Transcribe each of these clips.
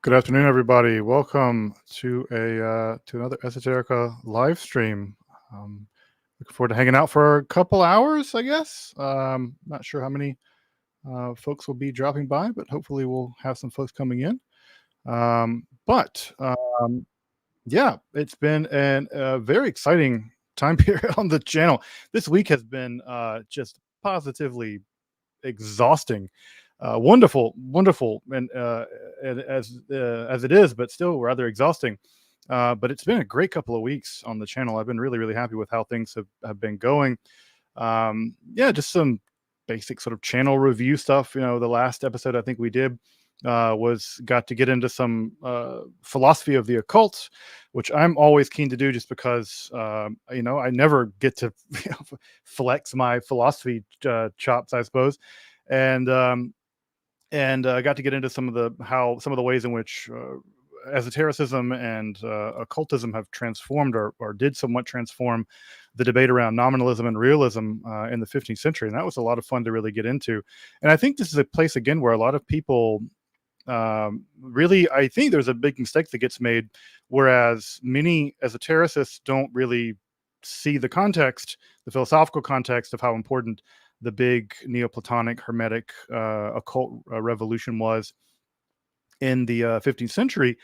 Good afternoon, everybody. Welcome to another Esoterica live stream. Looking forward to hanging out for a couple hours, I guess. Not sure how many folks will be dropping by, but hopefully we'll have some folks coming in. But yeah, it's been a very exciting time period on the channel. This week has been just positively exhausting. Wonderful, and as it is, but still rather exhausting. But it's been a great couple of weeks on the channel. I've been really happy with how things have been going. Yeah, just some basic sort of channel review stuff. The last episode I think we did was got to get into some philosophy of the occult, which I'm always keen to do, just because I never get to flex my philosophy chops, I suppose, and got to get into some of the ways in which esotericism and occultism have transformed, or did somewhat transform, the debate around nominalism and realism in the 15th century. And that was a lot of fun to really get into. And I think this is a place again where a lot of people really, I think there's a big mistake that gets made, whereas many esotericists don't really see the philosophical context of how important the big Neoplatonic Hermetic occult revolution was in the 15th century.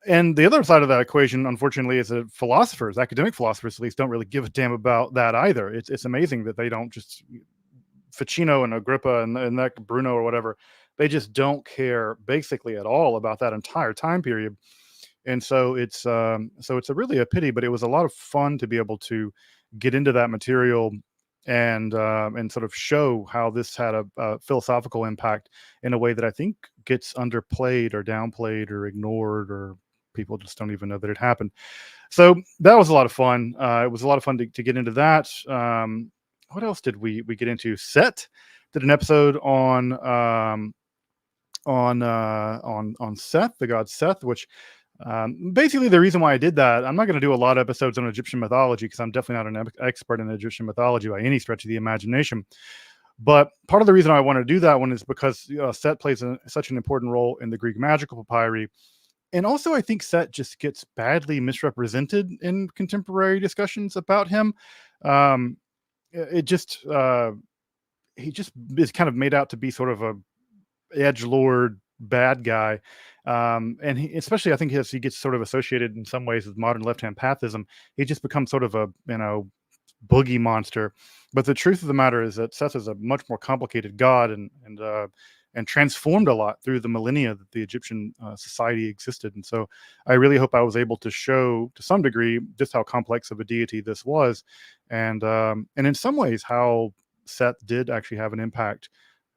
And the other side of that equation, unfortunately, is that academic philosophers at least, don't really give a damn about that either. It's amazing that they don't just, Ficino and Agrippa and that Bruno or whatever, they just don't care basically at all about that entire time period. And so it's really a pity, but it was a lot of fun to be able to get into that material and sort of show how this had a philosophical impact in a way that I think gets underplayed or downplayed or ignored, or people just don't even know that it happened. So that was a lot of fun. It was a lot of fun to get into that. What else did we get into? Set did an episode on Seth, the god Seth, which basically the reason why I did that, I'm not going to do a lot of episodes on Egyptian mythology because I'm definitely not an expert in Egyptian mythology by any stretch of the imagination. But part of the reason I want to do that one is because Set plays such an important role in the Greek magical papyri. And also, I think Set just gets badly misrepresented in contemporary discussions about him. Um, it just He just is kind of made out to be sort of a edge lord bad guy, and especially I think as he gets sort of associated in some ways with modern left-hand pathism, he just becomes sort of a boogie monster. But the truth of the matter is that Seth is a much more complicated god, and transformed a lot through the millennia that the Egyptian society existed. And so I really hope I was able to show to some degree just how complex of a deity this was, and in some ways how Seth did actually have an impact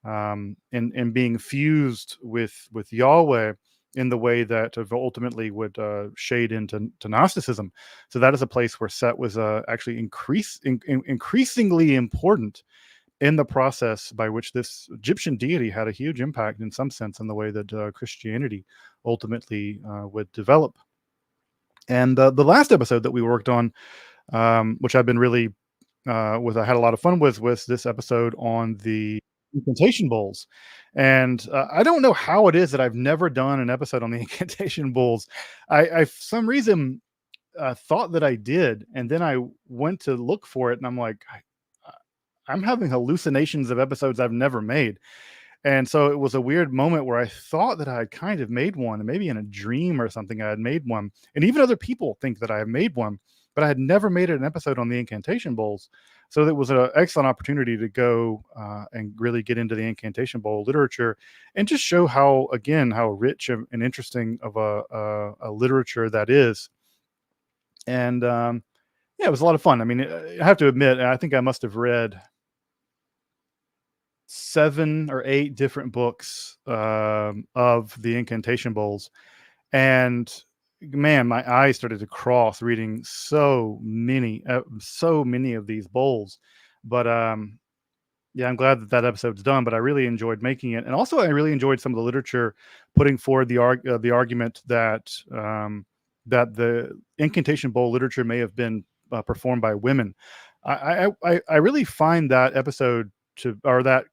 in being fused with Yahweh in the way that ultimately would shade into Gnosticism. So that is a place where Set was actually increasingly important in the process by which this Egyptian deity had a huge impact, in some sense, in the way that Christianity ultimately would develop. And the last episode that we worked on, which I've been really I had a lot of fun with, was this episode on the incantation bowls. And I don't know how it is that I've never done an episode on the incantation bowls. I for some reason thought that I did, and then I went to look for it, and I'm like, I'm having hallucinations of episodes I've never made. And so it was a weird moment where I thought that I had kind of made one, and maybe in a dream or something I had made one. And even other people think that I have made one, but I had never made an episode on the incantation bowls. So it was an excellent opportunity to go and really get into the incantation bowl literature, and just show how rich and interesting of a literature that is. And yeah, it was a lot of fun. I mean, I have to admit, I think I must have read 7 or 8 different books of the incantation bowls, and man, my eyes started to cross reading so many of these bowls. But yeah, I'm glad that that episode's done. But I really enjoyed making it, and also I really enjoyed some of the literature putting forward the argument that that the incantation bowl literature may have been performed by women. I really find that episode to or that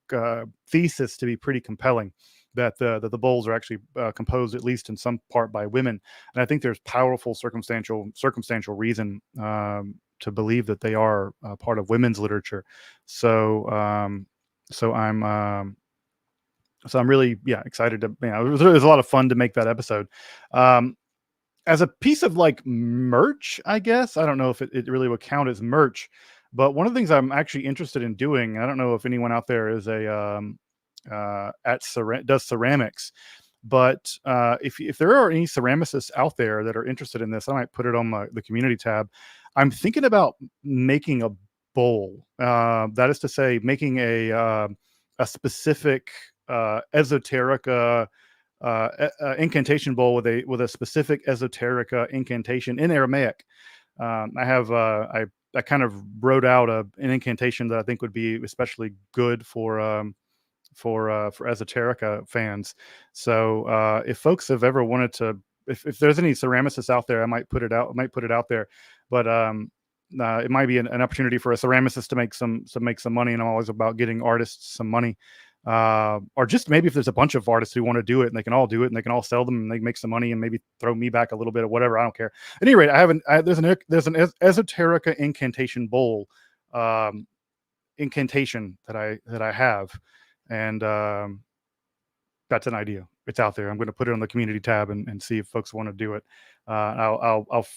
thesis to be pretty compelling. that the bowls are actually composed at least in some part by women, and I think there's powerful circumstantial reason to believe that they are part of women's literature. So so I'm so I'm really excited to it was a lot of fun to make that episode. Um, as a piece of like merch, I guess. I don't know if it really would count as merch, but one of the things I'm actually interested in doing, I don't know if anyone out there is a does ceramics, but if there are any ceramicists out there that are interested in this, I might put it on the community tab. I'm thinking about making a bowl. That is to say, making a specific esoterica incantation bowl with a specific esoterica incantation in Aramaic. I have I kind of wrote out an incantation that I think would be especially good for Esoterica fans. So if folks have ever wanted to, if there's any ceramicists out there, I might put it out. I might put it out there, but it might be an opportunity for a ceramicist to make some money. And I'm always about getting artists some money. Or just maybe if there's a bunch of artists who want to do it and they can all do it and they can all sell them and they make some money and maybe throw me back a little bit or whatever. I don't care. At any rate, there's an Esoterica incantation bowl incantation that I have, and that's an idea. It's out there. I'm going to put it on the community tab and see if folks want to do it. I'll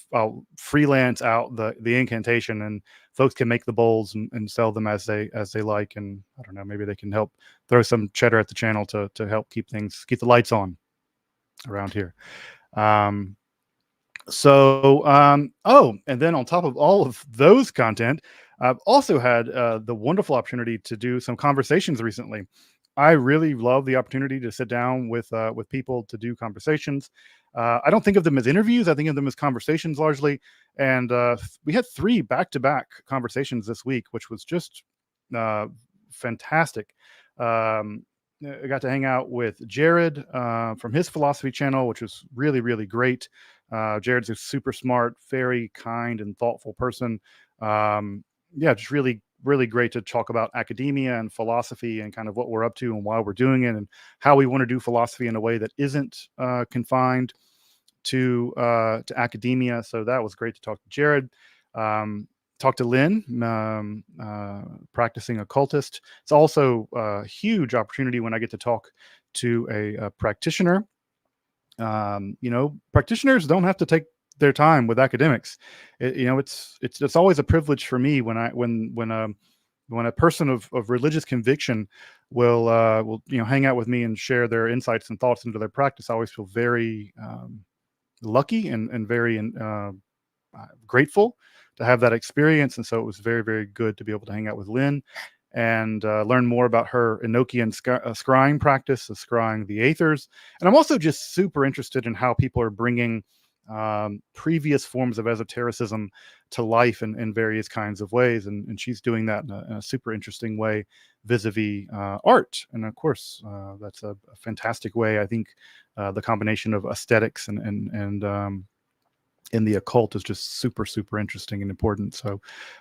freelance out the incantation, and folks can make the bowls and sell them as they like. And I don't know, maybe they can help throw some cheddar at the channel to help keep the lights on around here. Oh, and then on top of all of those content, I've also had the wonderful opportunity to do some conversations recently. I really love the opportunity to sit down with people to do conversations. I don't think of them as interviews. I think of them as conversations largely. And we had 3 back-to-back conversations this week, which was just fantastic. I got to hang out with Jared from his philosophy channel, which was really, really great. Jared's a super smart, very kind and thoughtful person. Just really, really great to talk about academia and philosophy and kind of what we're up to and why we're doing it and how we want to do philosophy in a way that isn't confined to academia. So that was great to talk to Jared. Talk to Lynn, practicing occultist. It's also a huge opportunity when I get to talk to a practitioner. Practitioners don't have to take their time with academics. It's always a privilege for me when a person of religious conviction will hang out with me and share their insights and thoughts into their practice. I always feel very lucky and very grateful to have that experience. And so it was very, very good to be able to hang out with Lynn and learn more about her Enochian scrying practice, of scrying the aethers. And I'm also just super interested in how people are bringing previous forms of esotericism to life in various kinds of ways. And she's doing that in a super interesting way vis-a-vis art. And of course, that's a fantastic way. I think the combination of aesthetics and in the occult is just super, super interesting and important. So,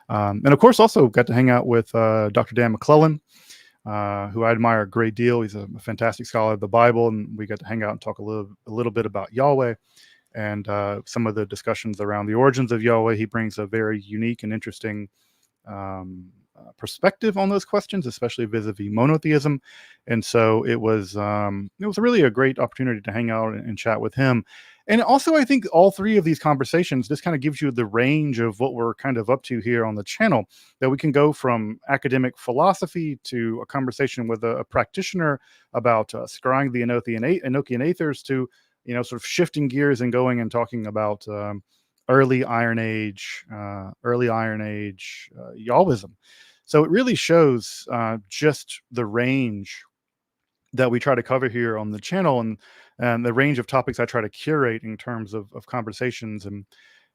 and of course, also got to hang out with Dr. Dan McClellan, who I admire a great deal. He's a fantastic scholar of the Bible, and we got to hang out and talk a little bit about Yahweh and some of the discussions around the origins of Yahweh. He brings a very unique and interesting perspective on those questions, especially vis-a-vis monotheism. And so it was really a great opportunity to hang out and chat with him. And also, I think all 3 of these conversations just kind of gives you the range of what we're kind of up to here on the channel, that we can go from academic philosophy to a conversation with a practitioner about scrying the Enochian aethers to, sort of shifting gears and going and talking about early Iron Age Yahwism. So it really shows just the range that we try to cover here on the channel and the range of topics I try to curate in terms of conversations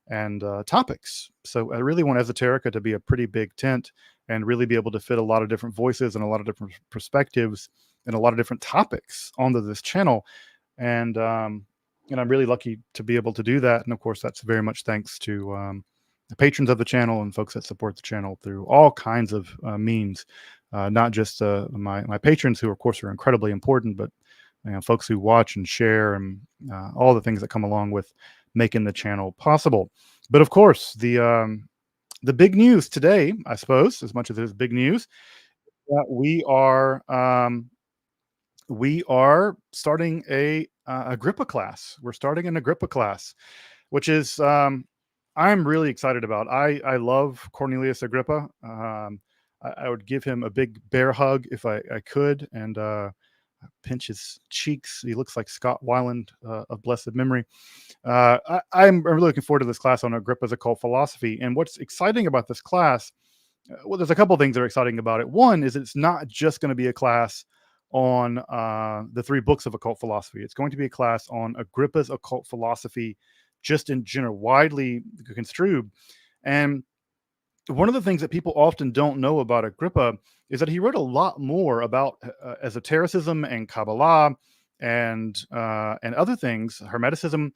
and topics. So I really want Esoterica to be a pretty big tent and really be able to fit a lot of different voices and a lot of different perspectives and a lot of different topics onto this channel. And I'm really lucky to be able to do that. And of course, that's very much thanks to the patrons of the channel and folks that support the channel through all kinds of means, not just my patrons, who of course are incredibly important, but folks who watch and share, and all the things that come along with making the channel possible. But of course, the big news today, I suppose, as much as it is big news, that we are starting a Agrippa class. We're starting an Agrippa class, which is I'm really excited about. I love Cornelius Agrippa. I would give him a big bear hug if I could, and pinch his cheeks. He looks like Scott Weiland of blessed memory. I'm really looking forward to this class on Agrippa's occult philosophy. And what's exciting about this class, well, there's a couple of things that are exciting about it. One is it's not just going to be a class on the 3 books of occult philosophy. It's going to be a class on Agrippa's occult philosophy, just in general, widely construed. And one of the things that people often don't know about Agrippa is that he wrote a lot more about esotericism and Kabbalah and other things, Hermeticism,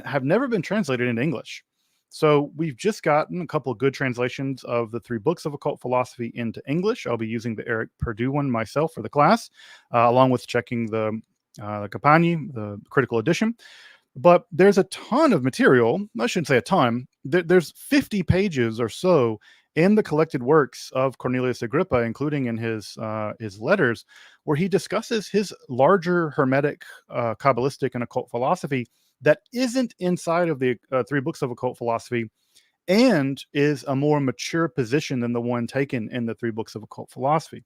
have never been translated into English. So we've just gotten a couple of good translations of the 3 books of occult philosophy into English. I'll be using the Eric Purdue one myself for the class, along with checking the Capani, the critical edition. But there's a ton of material. I shouldn't say a ton. There's 50 pages or so in the collected works of Cornelius Agrippa, including in his letters, where he discusses his larger Hermetic, Kabbalistic, and occult philosophy that isn't inside of the 3 books of occult philosophy, and is a more mature position than the one taken in the 3 books of occult philosophy.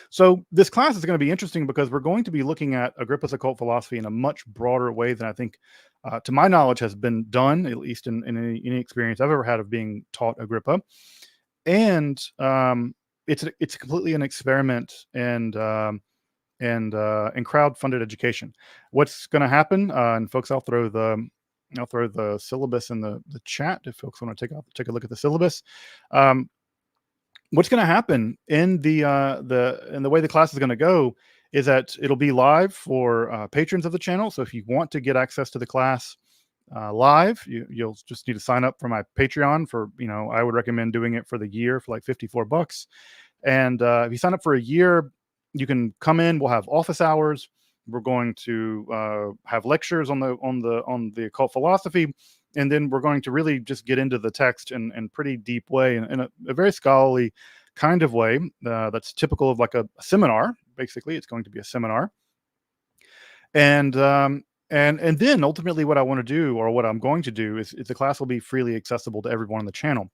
So this class is going to be interesting because we're going to be looking at Agrippa's occult philosophy in a much broader way than I think, to my knowledge, has been done, at least in any experience I've ever had of being taught Agrippa. And it's completely an experiment and crowd-funded education. What's going to happen? And folks, I'll throw the syllabus in the chat if folks want to take a look at the syllabus. What's going to happen in the way the class is going to go is that it'll be live for patrons of the channel. So if you want to get access to the class live, you'll just need to sign up for my Patreon for, I would recommend doing it for the year for like $54. And if you sign up for a year, you can come in. We'll have office hours. We're going to have lectures on the occult philosophy. And then we're going to really just get into the text in pretty deep way, in a very scholarly kind of way that's typical of like a seminar. Basically, it's going to be a seminar. And then ultimately what I want to do, or what I'm going to do, is the class will be freely accessible to everyone on the channel.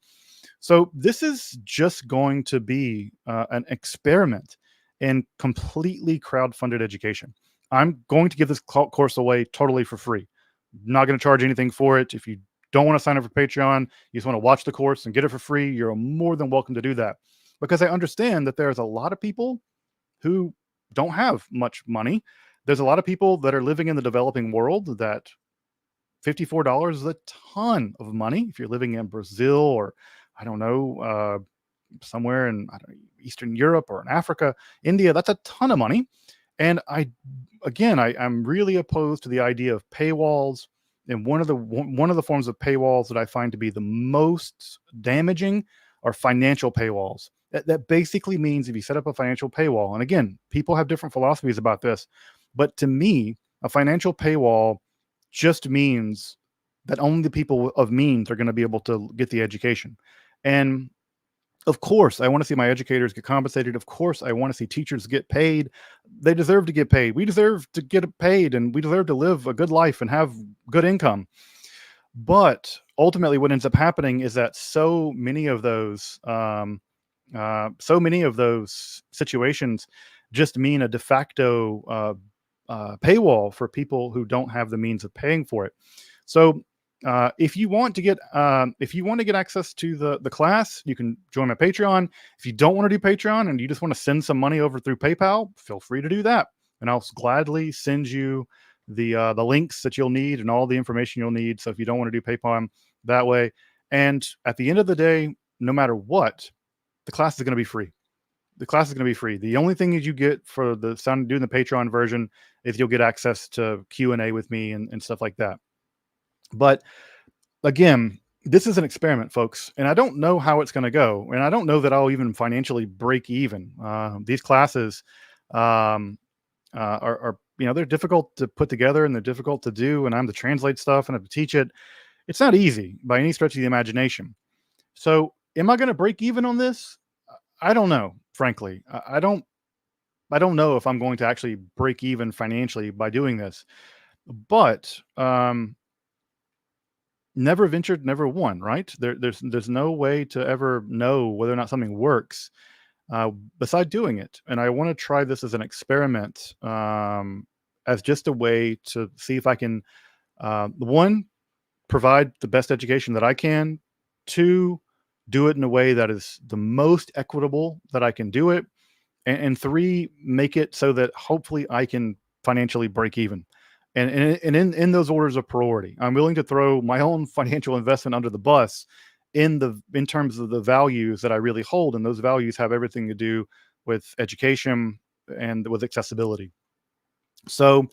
So this is just going to be an experiment in completely crowd-funded education. I'm going to give this course away totally for free. Not going to charge anything for it. If you don't want to sign up for Patreon, you just want to watch the course and get it for free, you're more than welcome to do that. Because I understand that there's a lot of people who don't have much money. There's a lot of people that are living in the developing world that $54 is a ton of money. If you're living in Brazil, or I don't know, somewhere in Eastern Europe or in Africa, India, that's a ton of money. And I'm really opposed to the idea of paywalls. And one of the forms of paywalls that I find to be the most damaging are financial paywalls. That basically means if you set up a financial paywall, and again, people have different philosophies about this, but to me, a financial paywall just means that only the people of means are going to be able to get the education. And of course, I want to see my educators get compensated. Of course, I want to see teachers get paid. They deserve to get paid. We deserve to get paid, and we deserve to live a good life and have good income. But ultimately, what ends up happening is that so many of those situations just mean a de facto paywall for people who don't have the means of paying for it. So if you want to get access to the class, you can join my Patreon. If you don't want to do Patreon and you just want to send some money over through PayPal, feel free to do that, and I'll gladly send you the links that you'll need and all the information you'll need. So if you don't want to do PayPal that way, and at the end of the day, no matter what, the class is going to be free. The class is going to be free. The only thing that you get for doing the Patreon version is you'll get access to Q&A with me and stuff like that. But again, this is an experiment, folks, and I don't know how it's going to go, and I don't know that I'll even financially break even. These classes, are they're difficult to put together and they're difficult to do, and I'm to translate stuff and I have to teach it. It's not easy by any stretch of the imagination. So, am I going to break even on this? I don't know. Frankly, I don't. I don't know if I'm going to actually break even financially by doing this. But never ventured, never won. Right? There's no way to ever know whether or not something works uh, beside doing it. And I want to try this as an experiment, as just a way to see if I can, one, provide the best education that I can, two, do it in a way that is the most equitable that I can do it, and three, make it so that hopefully I can financially break even. And in those orders of priority, I'm willing to throw my own financial investment under the bus in terms of the values that I really hold, and those values have everything to do with education and with accessibility. So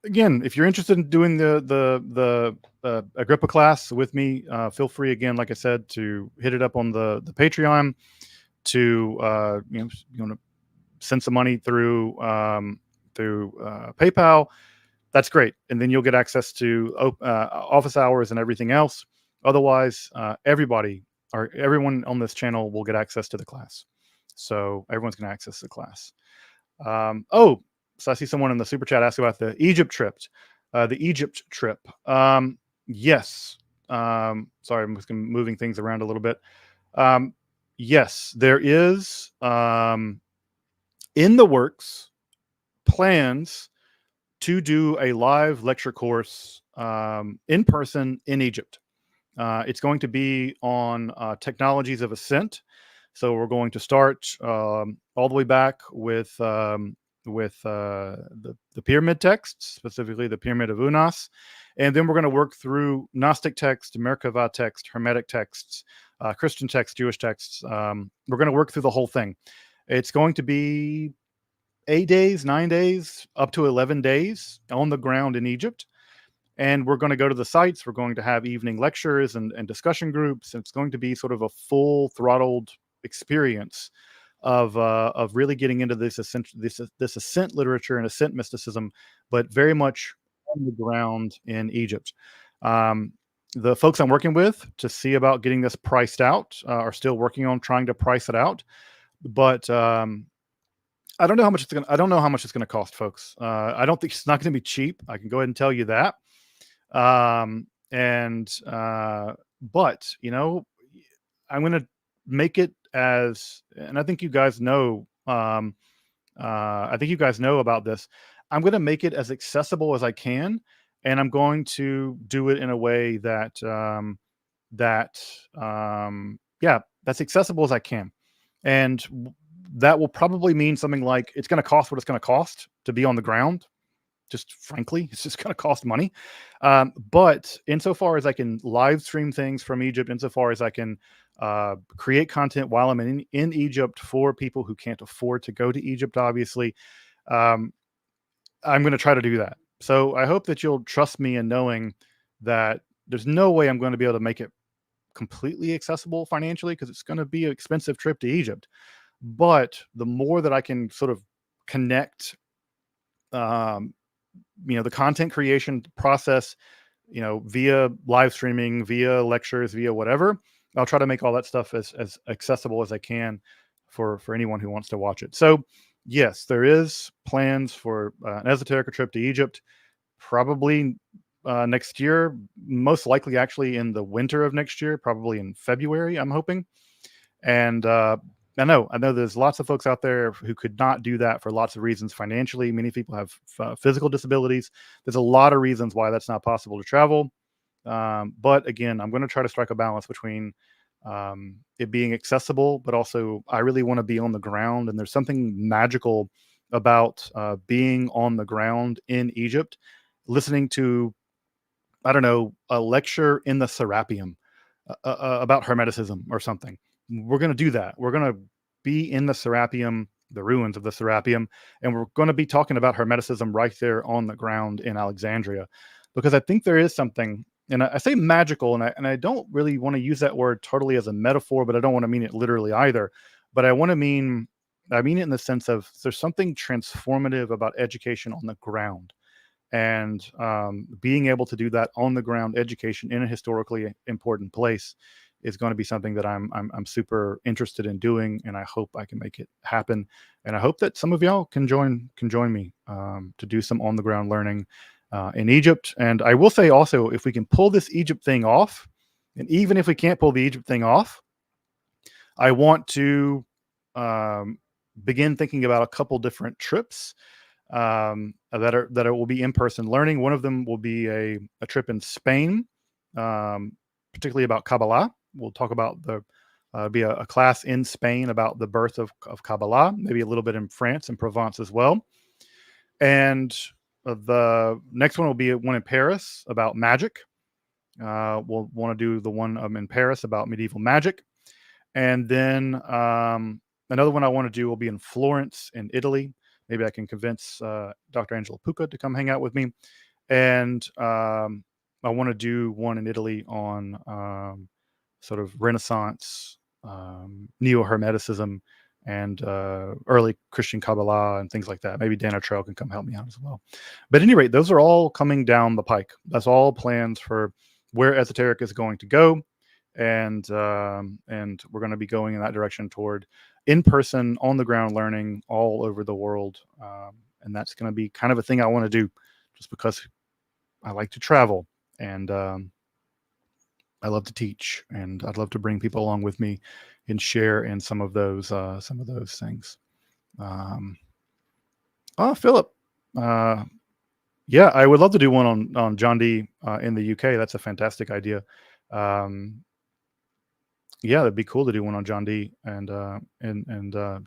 again, if you're interested in doing the Agrippa class with me, feel free again, like I said, to hit it up on the Patreon, to send some money through PayPal. That's great, and then you'll get access to office hours and everything else. Otherwise, everyone on this channel will get access to the class. So everyone's going to access the class. So I see someone in the super chat ask about the Egypt trip. The Egypt trip. Yes. Sorry, I'm just moving things around a little bit. Yes, there is in the works plans to do a live lecture course in person in Egypt. It's going to be on technologies of ascent. So we're going to start all the way back with the pyramid texts, specifically the Pyramid of Unas, and then we're going to work through Gnostic text, Merkava text, Hermetic texts, Christian texts, Jewish texts. We're going to work through the whole thing. It's going to be 8 days, 9 days, up to 11 days on the ground in Egypt. And we're going to go to the sites. We're going to have evening lectures and discussion groups. It's going to be sort of a full throttled experience of really getting into this ascent literature and ascent mysticism, but very much on the ground in Egypt. The folks I'm working with to see about getting this priced out are still working on trying to price it out, but I don't know how much it's going. I don't know how much it's going to cost, folks. I don't think it's not going to be cheap. I can go ahead and tell you that. But I'm going to make it as, and I think you guys know. I think you guys know about this. I'm going to make it as accessible as I can, and I'm going to do it in a way that that's accessible as I can, and that will probably mean something like it's going to cost what it's going to cost to be on the ground. Just frankly, it's just going to cost money. But insofar as I can live stream things from Egypt, insofar as I can create content while I'm in Egypt for people who can't afford to go to Egypt, obviously, I'm going to try to do that. So I hope that you'll trust me in knowing that there's no way I'm going to be able to make it completely accessible financially, because it's going to be an expensive trip to Egypt. But the more that I can sort of connect, the content creation process, via live streaming, via lectures, via whatever, I'll try to make all that stuff as accessible as I can for anyone who wants to watch it. So yes, there is plans for an Esoterica trip to Egypt, probably next year, most likely actually in the winter of next year, probably in February, I'm hoping. And I know there's lots of folks out there who could not do that for lots of reasons financially. Many people have physical disabilities. There's a lot of reasons why that's not possible to travel. But again, I'm going to try to strike a balance between it being accessible, but also I really want to be on the ground. And there's something magical about being on the ground in Egypt, listening to, I don't know, a lecture in the Serapeum about Hermeticism or something. We're going to do that. We're going to be in the Serapeum, the ruins of the Serapeum, and we're going to be talking about Hermeticism right there on the ground in Alexandria, because I think there is something, and I say magical, and I don't really want to use that word totally as a metaphor, but I don't want to mean it literally either. But I want to mean I mean it in the sense of there's something transformative about education on the ground, and being able to do that on the ground education in a historically important place is going to be something that I'm super interested in doing, and I hope I can make it happen. And I hope that some of y'all can join me to do some on the ground learning in Egypt. And I will say also, if we can pull this Egypt thing off, and even if we can't pull the Egypt thing off, I want to um, begin thinking about a couple different trips that will be in-person learning. One of them will be a trip in Spain, particularly about Kabbalah. We'll talk about be a class in Spain about the birth of Kabbalah, maybe a little bit in France and Provence as well. And the next one will be one in Paris about magic. We'll want to do the one in Paris about medieval magic. And then another one I want to do will be in Florence in Italy. Maybe I can convince Dr. Angela Pucca to come hang out with me. And I want to do one in Italy on sort of Renaissance, Neo-Hermeticism, and early Christian Kabbalah and things like that. Maybe Dana Trail can come help me out as well. But at any rate, those are all coming down the pike. That's all plans for where Esoterica is going to go. And we're going to be going in that direction toward in-person, on-the-ground learning all over the world. And that's going to be kind of a thing I want to do just because I like to travel, and I love to teach, and I'd love to bring people along with me and share in some of those things. Philip, yeah, I would love to do one on John Dee in the UK. That's a fantastic idea. Yeah, that'd be cool to do one on John Dee and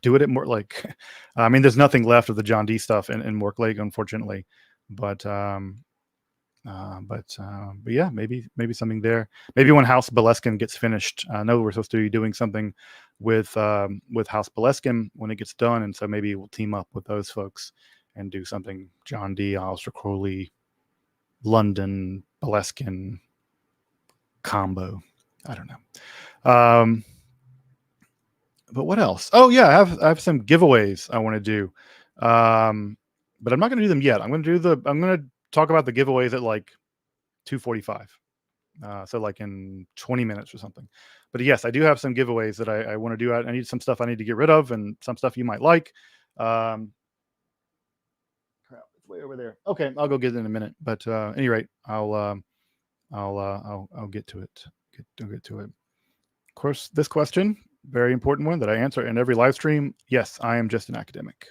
do it at more like, I mean, there's nothing left of the John Dee stuff in Mork Lake, unfortunately, but yeah, maybe something there. Maybe when House Boleskine gets finished. I know we're supposed to be doing something with House Boleskine when it gets done, and so maybe we'll team up with those folks and do something John Dee, Aleister Crowley, London, Boleskine combo. I don't know. But what else? Oh yeah, I have some giveaways I want to do. But I'm not going to do them yet. I'm going to talk about the giveaways at like 2:45. So like in 20 minutes or something. But yes, I do have some giveaways that I want to do. I need some stuff I need to get rid of, and some stuff you might like. Crap, it's way over there. Okay, I'll go get it in a minute. But at any rate, I'll get to it. Get to it. Of course, this question, very important one that I answer in every live stream. Yes, I am just an academic.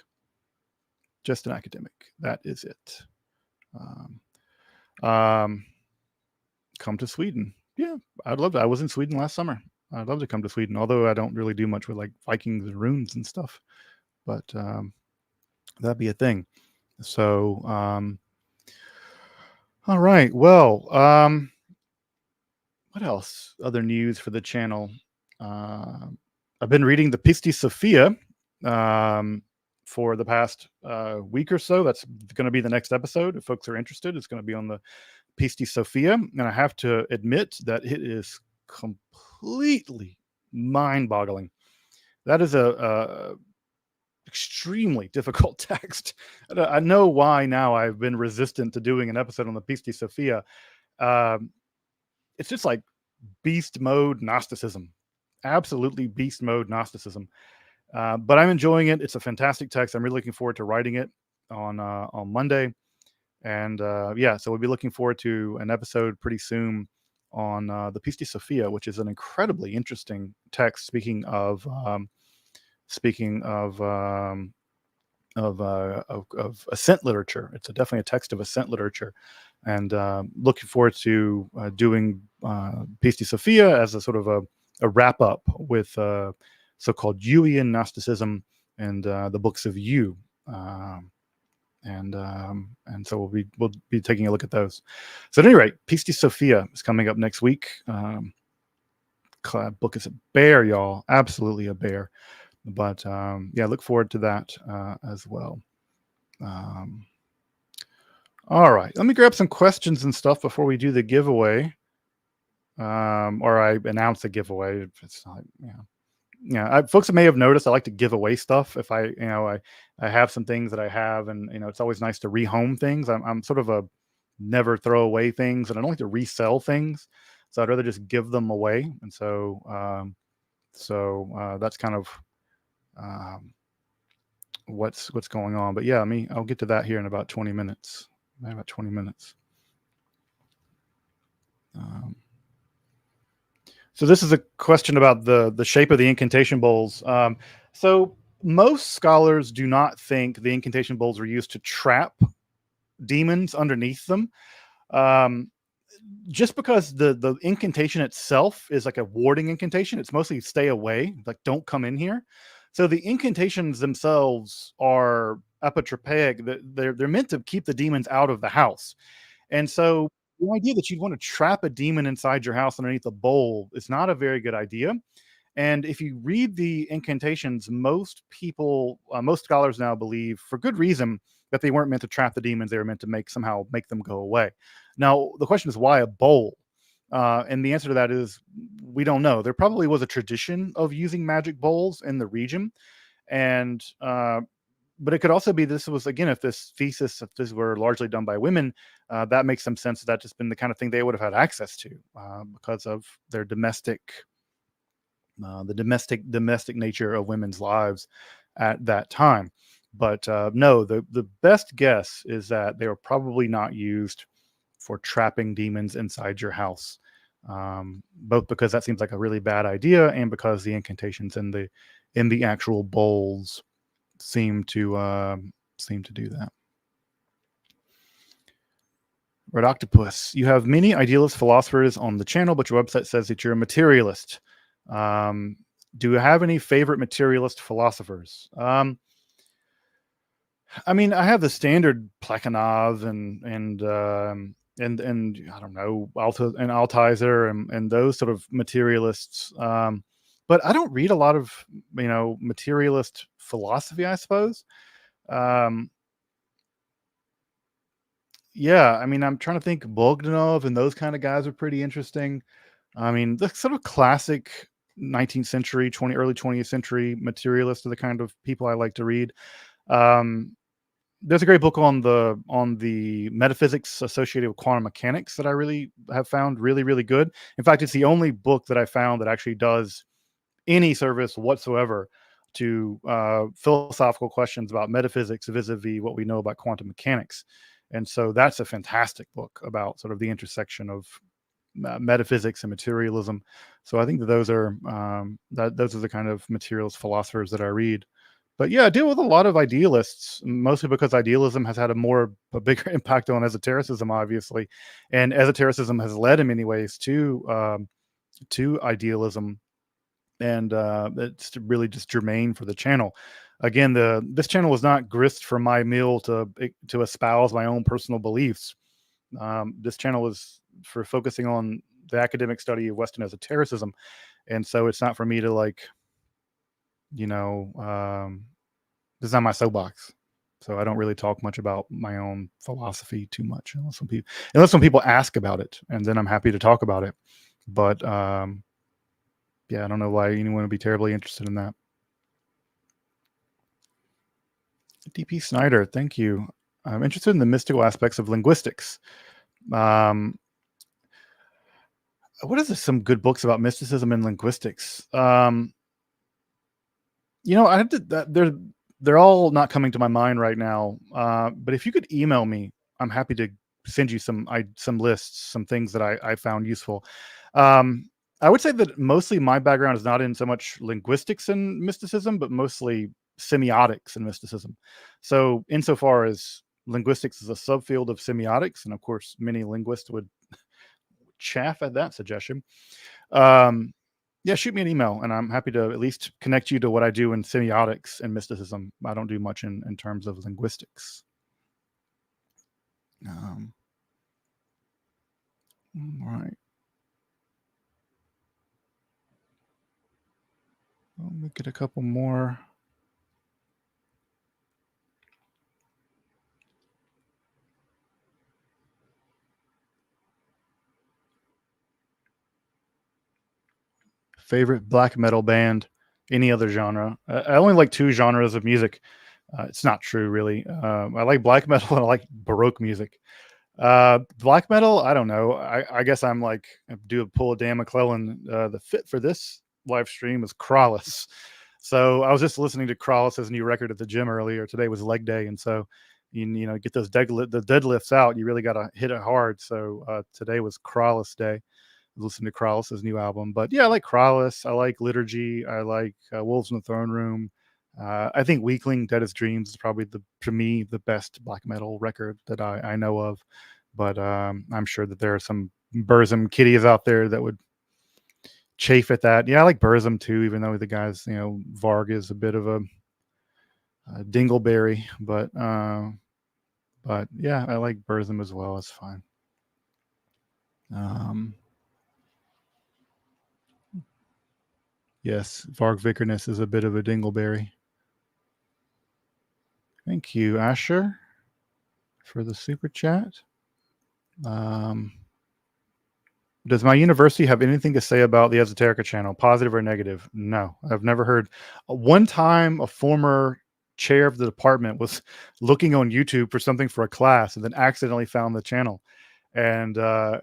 Just an academic. That is it. Come to Sweden. Yeah, I'd love to. I was in Sweden last summer. I'd love to come to Sweden, although I don't really do much with like Vikings and runes and stuff. But that'd be a thing. So, all right. Well, what else? Other news for the channel. I've been reading the Pisti Sophia for the past week or so. That's going to be the next episode. If folks are interested, it's going to be on the Pisti Sophia. And I have to admit that it is completely mind-boggling. That is a extremely difficult text. I know why now I've been resistant to doing an episode on the Pisti Sophia. It's just like beast mode Gnosticism. Absolutely beast mode Gnosticism. But I'm enjoying it. It's a fantastic text. I'm really looking forward to writing it on Monday. And yeah, so we'll be looking forward to an episode pretty soon on the Pisti Sophia, which is an incredibly interesting text. Speaking of ascent literature, it's definitely a text of ascent literature, and looking forward to doing Pisti Sophia as a sort of a wrap up with so-called Yuian Gnosticism and the books of Yu. And so we'll be taking a look at those. So at any rate, Pisti Sophia is coming up next week. Book is a bear, y'all. Absolutely a bear. But yeah, look forward to that as well. All right, let me grab some questions and stuff before we do the giveaway. Or I announce the giveaway. It's not, Yeah, folks may have noticed I like to give away stuff. If I have some things that I have, and it's always nice to rehome things. I'm sort of a never throw away things, and I don't like to resell things, so I'd rather just give them away. And so that's kind of um, what's going on. But yeah, I'll get to that here in about 20 minutes. About 20 minutes. Um, So this is a question about the shape of the incantation bowls. So most scholars do not think the incantation bowls were used to trap demons underneath them. Um, just because the incantation itself is like a warding incantation, it's mostly stay away, like don't come in here. So the incantations themselves are apotropaic. They're meant to keep the demons out of the house. And so the idea that you'd want to trap a demon inside your house underneath a bowl is not a very good idea. And if you read the incantations, most scholars now believe, for good reason, that they weren't meant to trap the demons. They were meant to somehow make them go away. Now, the question is, why a bowl? And the answer to that is we don't know. There probably was a tradition of using magic bowls in the region, and but it could also be this was, again, if this were largely done by women, that makes some sense. That just been the kind of thing they would have had access to because of their domestic nature of women's lives at that time. But no, the best guess is that they were probably not used for trapping demons inside your house. Both because that seems like a really bad idea, and because the incantations in the actual bowls seem to do that. Red Octopus, you have many idealist philosophers on the channel, but your website says that you're a materialist. Do you have any favorite materialist philosophers? I have the standard Plekhanov and I don't know, Altizer and those sort of materialists. But I don't read a lot of materialist philosophy, I suppose. Um, yeah, I'm trying to think. Bogdanov and those kind of guys are pretty interesting. The sort of classic 19th century, early 20th century materialists are the kind of people I like to read. Um, there's a great book on the metaphysics associated with quantum mechanics that I really have found really, really good. In fact, it's the only book that I found that actually does any service whatsoever to philosophical questions about metaphysics vis-a-vis what we know about quantum mechanics. And so that's a fantastic book about sort of the intersection of metaphysics and materialism. So I think that those are the kind of materialist philosophers that I read. But yeah, I deal with a lot of idealists, mostly because idealism has had a bigger impact on esotericism, obviously, and esotericism has led in many ways to idealism, and it's really just germane for the channel. Again, this channel was not grist for my meal to espouse my own personal beliefs. This channel is for focusing on the academic study of Western esotericism, and so it's not for me to you know, this is not my soapbox. So I don't really talk much about my own philosophy too much, unless some people ask about it, and then I'm happy to talk about it. But yeah, I don't know why anyone would be terribly interested in that. DP Snyder, thank you. I'm interested in the mystical aspects of linguistics. Um, what is this, some good books about mysticism and linguistics? I have to. They're all not coming to my mind right now. But if you could email me, I'm happy to send you some lists, some things that I found useful. Um, I would say that mostly my background is not in so much linguistics and mysticism, but mostly semiotics and mysticism. So insofar as linguistics is a subfield of semiotics, and of course many linguists would chaff at that suggestion. Um, yeah, shoot me an email, and I'm happy to at least connect you to what I do in semiotics and mysticism. I don't do much in terms of linguistics. All right. Let me get a couple more. Favorite black metal band? any other genre. I only like two genres of music. It's not true, really. I like black metal and I like Baroque music. Black metal, I don't know. I guess I'm like do a pull a Dan McClellan. The fit for this live stream is Crawless. So I was just listening to Crawless's new record at the gym earlier. Today was leg day, and so you know get those the deadlifts out. You really got to hit it hard. So today was Crawless day. Listen to Crawless's new album, but yeah, I like Crawless. I like Liturgy. I like Wolves in the Throne Room. I think Weakling, Dead as Dreams is probably to me the best black metal record that I know of. But I'm sure that there are some Burzum kiddies out there that would chafe at that. Yeah, I like Burzum too, even though the guy's, Varg is a bit of a dingleberry. But yeah, I like Burzum as well. It's fine. Yes, Varg Vikernes is a bit of a dingleberry. Thank you, Asher, for the super chat. Does my university have anything to say about the Esoterica channel, positive or negative? No, I've never heard. One time, a former chair of the department was looking on YouTube for something for a class and then accidentally found the channel. And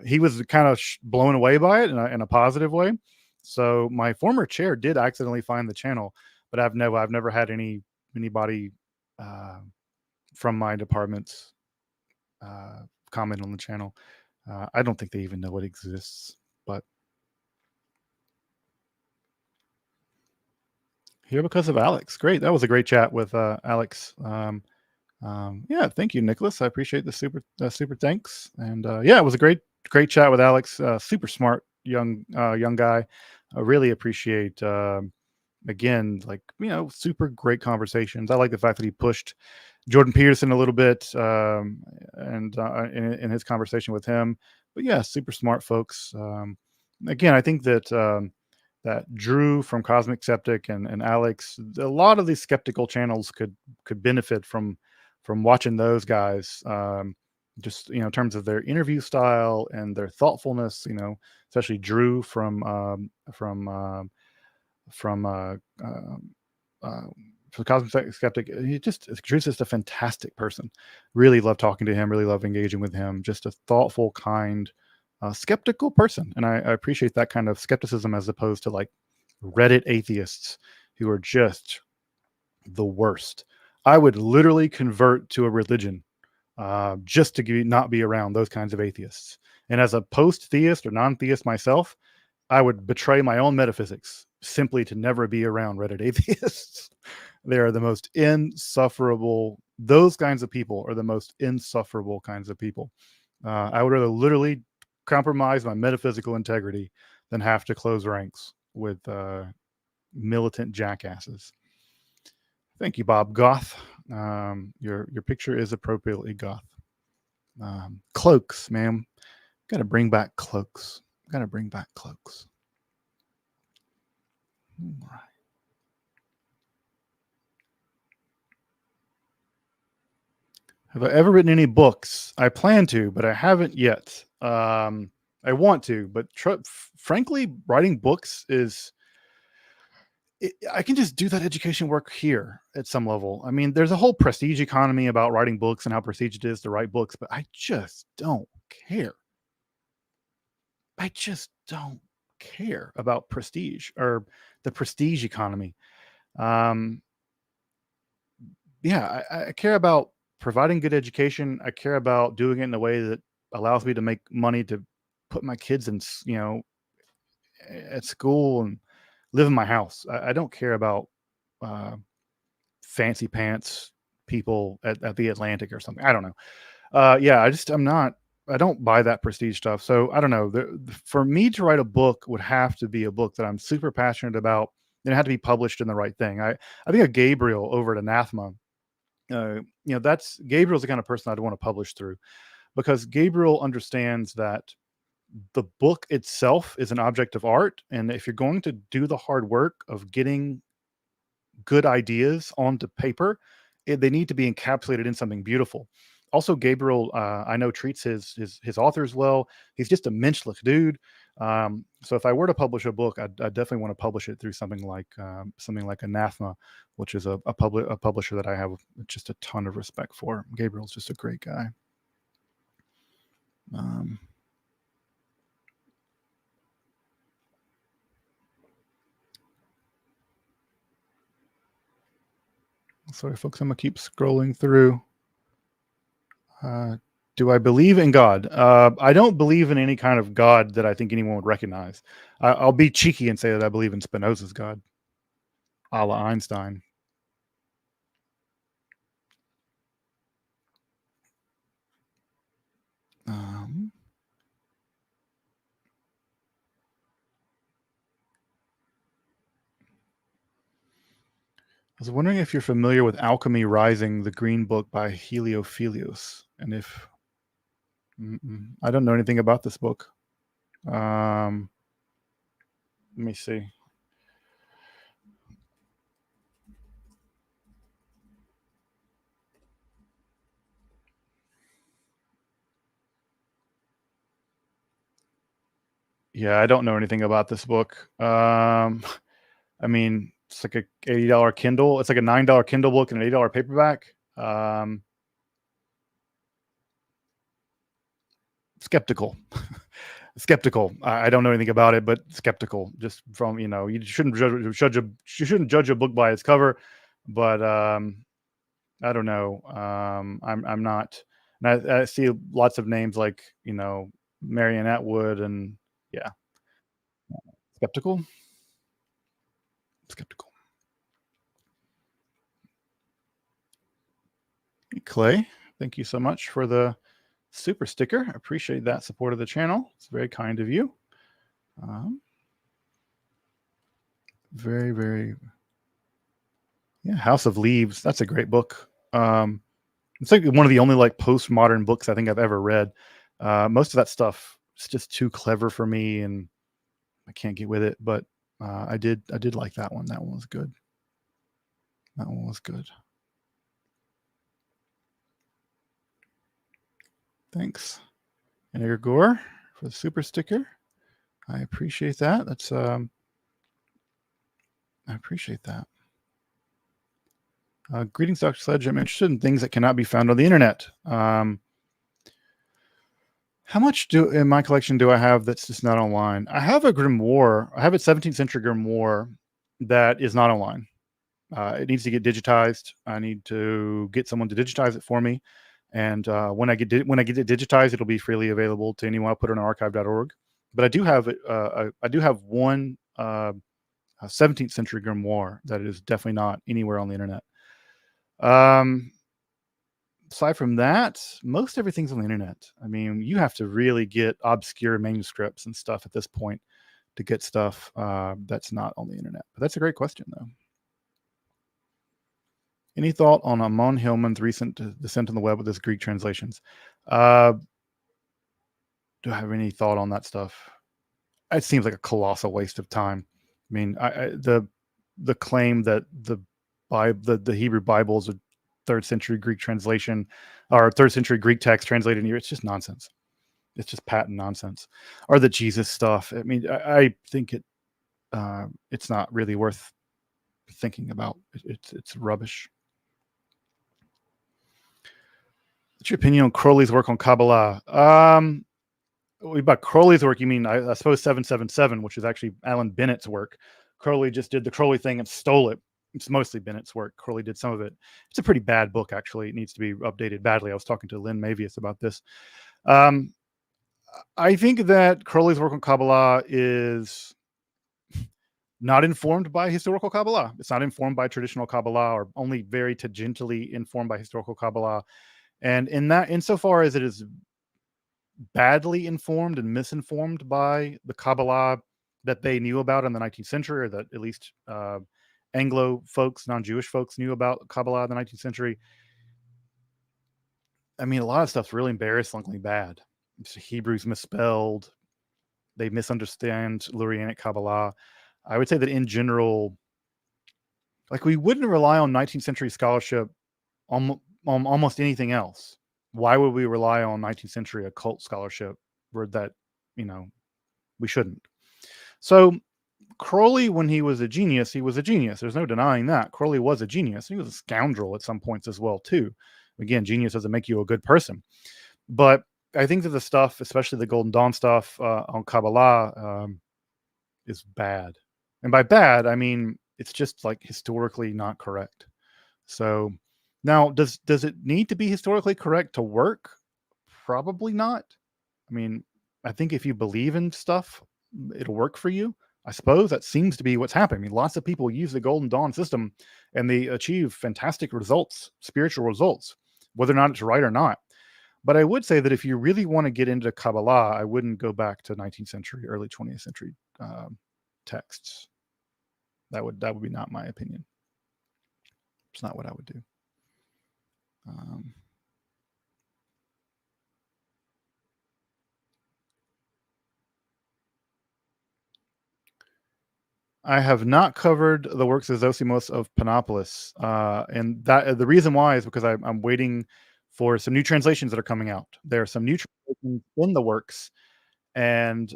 he was kind of blown away by it in a positive way. So my former chair did accidentally find the channel, but I've never had anybody from my department's comment on the channel. I don't think they even know it exists, but here because of Alex. Great. That was a great chat with Alex. Yeah, thank you, Nicholas. I appreciate the super thanks. And yeah, it was a great chat with Alex. Super smart young guy. I really appreciate again, like, super great conversations. I like the fact that he pushed Jordan Peterson a little bit and in his conversation with him. But yeah, super smart folks. Again, I think that that Drew from Cosmic Skeptic and Alex, a lot of these skeptical channels could benefit from watching those guys. Just in terms of their interview style and their thoughtfulness. Especially Drew from for the Cosmic Skeptic. Drew's just a fantastic person. Really love talking to him. Really love engaging with him. Just a thoughtful, kind, skeptical person, and I appreciate that kind of skepticism as opposed to like Reddit atheists who are just the worst. I would literally convert to a religion just to not be around those kinds of atheists. And as a post-theist or non-theist myself, I would betray my own metaphysics simply to never be around Reddit atheists. They are the most insufferable. Those kinds of people are the most insufferable kinds of people. I would rather literally compromise my metaphysical integrity than have to close ranks with militant jackasses. Thank you, Bob Goth. Your picture is appropriately goth. Cloaks, ma'am. Got to bring back cloaks. All right. Have I ever written any books? I plan to, but I haven't yet. I want to, but frankly, writing books I can just do that education work here at some level. I mean, there's a whole prestige economy about writing books and how prestige it is to write books, but I just don't care. I just don't care about prestige or the prestige economy. Yeah, I care about providing good education. I care about doing it in a way that allows me to make money to put my kids in, at school and live in my house. I don't care about fancy pants people at the Atlantic or something. I don't know. Yeah, I don't buy that prestige stuff. So I don't know. For me to write a book would have to be a book that I'm super passionate about, and it had to be published in the right thing. I think of Gabriel over at Anathema. That's Gabriel's the kind of person I'd want to publish through, because Gabriel understands that the book itself is an object of art, and if you're going to do the hard work of getting good ideas onto paper, they need to be encapsulated in something beautiful. Also, Gabriel, I know, treats his authors well. He's just a menschlich dude. So if I were to publish a book, I'd definitely want to publish it through something like Anathema, which is a publisher that I have just a ton of respect for. Gabriel's just a great guy. Sorry, folks, I'm gonna keep scrolling through. Do I believe in God? I don't believe in any kind of God that I think anyone would recognize. I'll be cheeky and say that I believe in Spinoza's God, a la Einstein. I was wondering if you're familiar with Alchemy Rising, the Green Book by Heliophilios, and if I don't know anything about this book. Let me see. Yeah, I don't know anything about this book. I mean, it's like a $80 Kindle. It's like a $9 Kindle book and an $8 paperback. Skeptical. Skeptical. I don't know anything about it, but skeptical. Just from you shouldn't judge a book by its cover, but I don't know. I'm not. And I see lots of names like Marianne Atwood, and yeah, skeptical. Skeptical. Clay, thank you so much for the super sticker. I appreciate that support of the channel. It's very kind of you. Very, very. Yeah, House of Leaves. That's a great book. It's like one of the only like postmodern books I think I've ever read. Most of that stuff is just too clever for me, and I can't get with it. But I did like that one. That one was good. That one was good. Thanks, and Gore for the super sticker. I appreciate that. That's I appreciate that. Greetings, Dr. Sledge. I'm interested in things that cannot be found on the internet. How much in my collection do I have that's just not online? I have a grimoire. I have a 17th century grimoire that is not online. It needs to get digitized. I need to get someone to digitize it for me. And when I get it digitized, it'll be freely available to anyone. I'll put it on archive.org. But I do have one 17th century grimoire that is definitely not anywhere on the internet. Aside from that, most everything's on the internet. I mean, you have to really get obscure manuscripts and stuff at this point to get stuff that's not on the internet. But that's a great question, though. Any thought on Amon Hillman's recent descent on the web with his Greek translations? Do I have any thought on that stuff? It seems like a colossal waste of time. I mean, the claim that the Hebrew Bible is a 3rd century Greek translation or 3rd century Greek text translated in here, it's just nonsense. It's just patent nonsense. Or the Jesus stuff. I mean, I think it's not really worth thinking about. It's rubbish. What's your opinion on Crowley's work on Kabbalah? About Crowley's work, you mean I suppose 777, which is actually Alan Bennett's work. Crowley just did the Crowley thing and stole it. It's mostly Bennett's work. Crowley did some of it. It's a pretty bad book, actually. It needs to be updated badly. I was talking to Lynn Mavius about this. I think that Crowley's work on Kabbalah is not informed by historical Kabbalah. It's not informed by traditional Kabbalah, or only very tangentially informed by historical Kabbalah. And insofar as it is badly informed and misinformed by the Kabbalah that they knew about in the 19th century, or that at least Anglo folks, non-Jewish folks knew about Kabbalah in the 19th century. I mean, a lot of stuff's really embarrassingly bad. Hebrew's misspelled. They misunderstand Lurianic Kabbalah. I would say that in general, like, we wouldn't rely on 19th century scholarship on almost anything else. Why would we rely on 19th century occult scholarship where that, We shouldn't. So Crowley, when he was a genius, he was a genius. There's no denying that. Crowley was a genius. He was a scoundrel at some points as well, too. Again, genius doesn't make you a good person. But I think that the stuff, especially the Golden Dawn stuff on Kabbalah, is bad. And by bad, I mean it's just like historically not correct. So now, does it need to be historically correct to work? Probably not. I mean, I think if you believe in stuff, it'll work for you. I suppose that seems to be what's happening. I mean, lots of people use the Golden Dawn system and they achieve fantastic results, spiritual results, whether or not it's right or not. But I would say that if you really want to get into Kabbalah, I wouldn't go back to 19th century, early 20th century texts. That would be not my opinion. It's not what I would do. I have not covered the works of Zosimos of Panopolis, and that the reason why is because I'm waiting for some new translations that are coming out. There are some new translations in the works, and